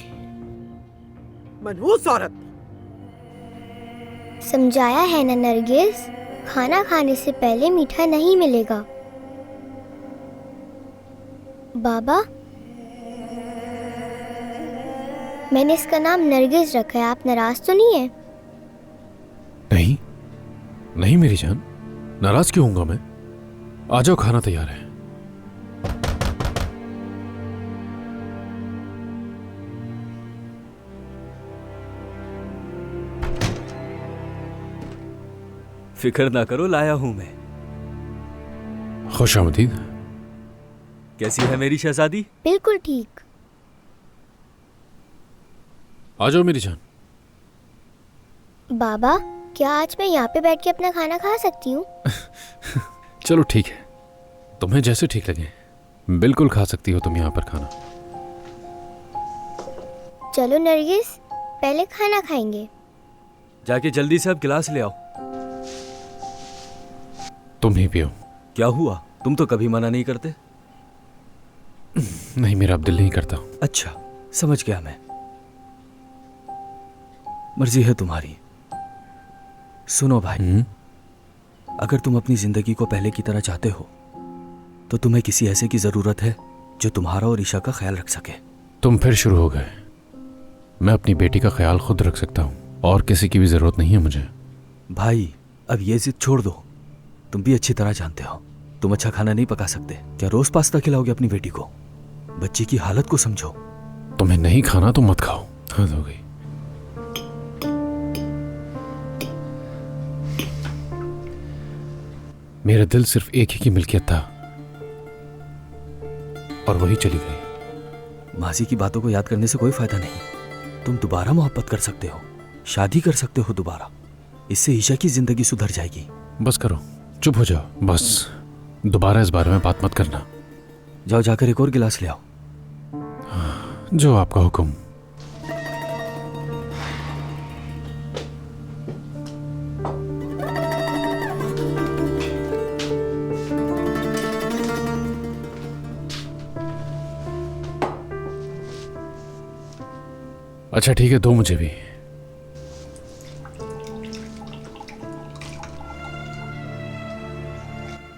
मनहूस औरत। समझाया है ना नरगिस, खाना खाने से पहले मीठा नहीं मिलेगा। बाबा, मैंने इसका नाम नरगिस रखा है, आप नाराज तो नहीं है? नहीं नहीं मेरी जान, नाराज क्यों होऊंगा मैं? आ जाओ, खाना तैयार है। फिक्र ना करो, लाया हूं मैं। खुशामदीद। कैसी है मेरी शहजादी? बिल्कुल ठीक। आ जाओ मेरी जान। बाबा, क्या आज मैं यहाँ पे बैठ के अपना खाना खा सकती हूँ? चलो ठीक है, तुम्हें जैसे ठीक लगे बिल्कुल खा सकती हो तुम यहाँ पर खाना। चलो नरगिस, पहले खाना खाएंगे। जाके जल्दी से अब गिलास ले आओ। तुम ही पियो। क्या हुआ, तुम तो कभी मना नहीं करते। नहीं, मेरा अब दिल नहीं करता। अच्छा, समझ गया मैं। मर्जी है तुम्हारी। सुनो भाई, अगर तुम अपनी जिंदगी को पहले की तरह चाहते हो तो तुम्हें किसी ऐसे की जरूरत है जो तुम्हारा और ईशा का ख्याल रख सके। तुम फिर शुरू हो गए। मैं अपनी बेटी का ख्याल खुद रख सकता हूँ और किसी की भी जरूरत नहीं है मुझे। भाई, अब ये जिद छोड़ दो। तुम भी अच्छी तरह जानते हो तुम अच्छा खाना नहीं पका सकते। क्या रोज पास्ता खिलाओगे अपनी बेटी को? बच्ची की हालत को समझो। तुम्हें नहीं खाना तो मत खाओ। हद हो गई। मेरा दिल सिर्फ एक ही की मिल्कियत था और वही चली गई। माजी की बातों को याद करने से कोई फायदा नहीं। तुम दोबारा मोहब्बत कर सकते हो, शादी कर सकते हो दोबारा। इससे ईशा की जिंदगी सुधर जाएगी। बस करो, चुप हो जाओ। बस दोबारा इस बारे में बात मत करना। जाओ, जाकर एक और गिलास ले आओ। जो आपका हुक्म। अच्छा ठीक है, दो मुझे भी।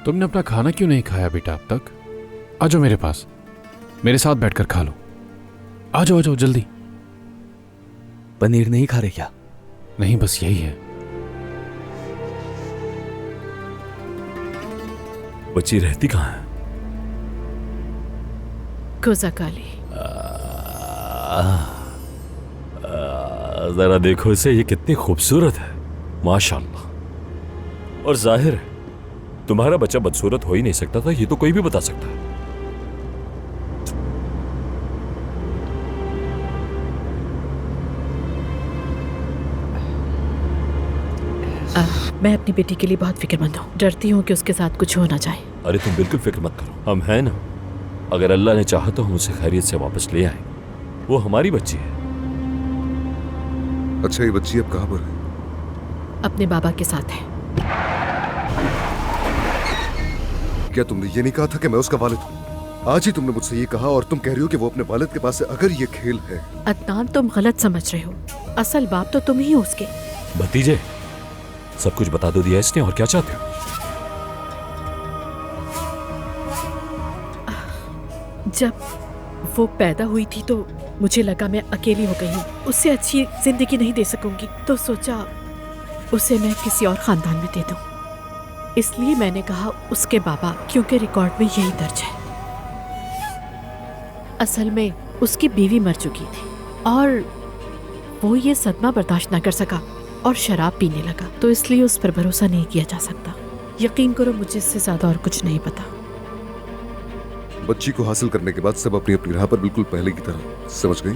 तुमने अपना खाना क्यों नहीं खाया बेटा अब तक? आ जाओ मेरे पास, मेरे साथ बैठकर खा लो। आ जाओ, आ जाओ जल्दी। पनीर नहीं खा रहे क्या? नहीं, बस यही है। बच्ची रहती कहाँ है? कोजाकाली। जरा देखो इसे, ये कितनी खूबसूरत है, माशाल्लाह। और जाहिर है तुम्हारा बच्चा बदसूरत हो ही नहीं सकता था, ये तो कोई भी बता सकता है। मैं अपनी बेटी के लिए बहुत फिक्रमंद हूँ। डरती हूँ कि उसके साथ कुछ हो ना जाए। अरे तुम बिल्कुल फिक्र मत करो, हम हैं ना। अगर अल्लाह ने चाहा तो हम उसे खैरियत से वापस ले आएंगे। वो हमारी बच्ची है। अच्छा, ये बच्ची अब कहाँ पर है? अपने बाबा के साथ है। क्या तुमने ये नहीं कहा था कि मैं उसका वालिद हूँ? आज ही तुमने मुझसे ये कहा और तुम कह रही हो कि वो अपने वालिद के पास है। अगर ये खेल है। अदनान, तुम गलत समझ रहे हो। असल बाप तो तुम ही हो उसके। भतीजे, सब कुछ बता दो दिया इसने, और क्या चाहते हो? जब वो पैदा हुई थी तो मुझे लगा मैं अकेली हो गई हूँ, उससे अच्छी जिंदगी नहीं दे सकूंगी, तो सोचा उसे मैं किसी और खानदान में दे दूं। इसलिए मैंने कहा उसके बाबा, क्योंकि रिकॉर्ड में यही दर्ज है। असल में उसकी बीवी मर चुकी थी और वो ये सदमा बर्दाश्त न कर सका और शराब पीने लगा, तो इसलिए उस पर भरोसा नहीं किया जा सकता। यकीन करो, मुझे इससे ज्यादा और कुछ नहीं पता। बच्ची को हासिल करने के बाद सब अपनी अपनी राह पर बिल्कुल पहले की तरह। समझ गई?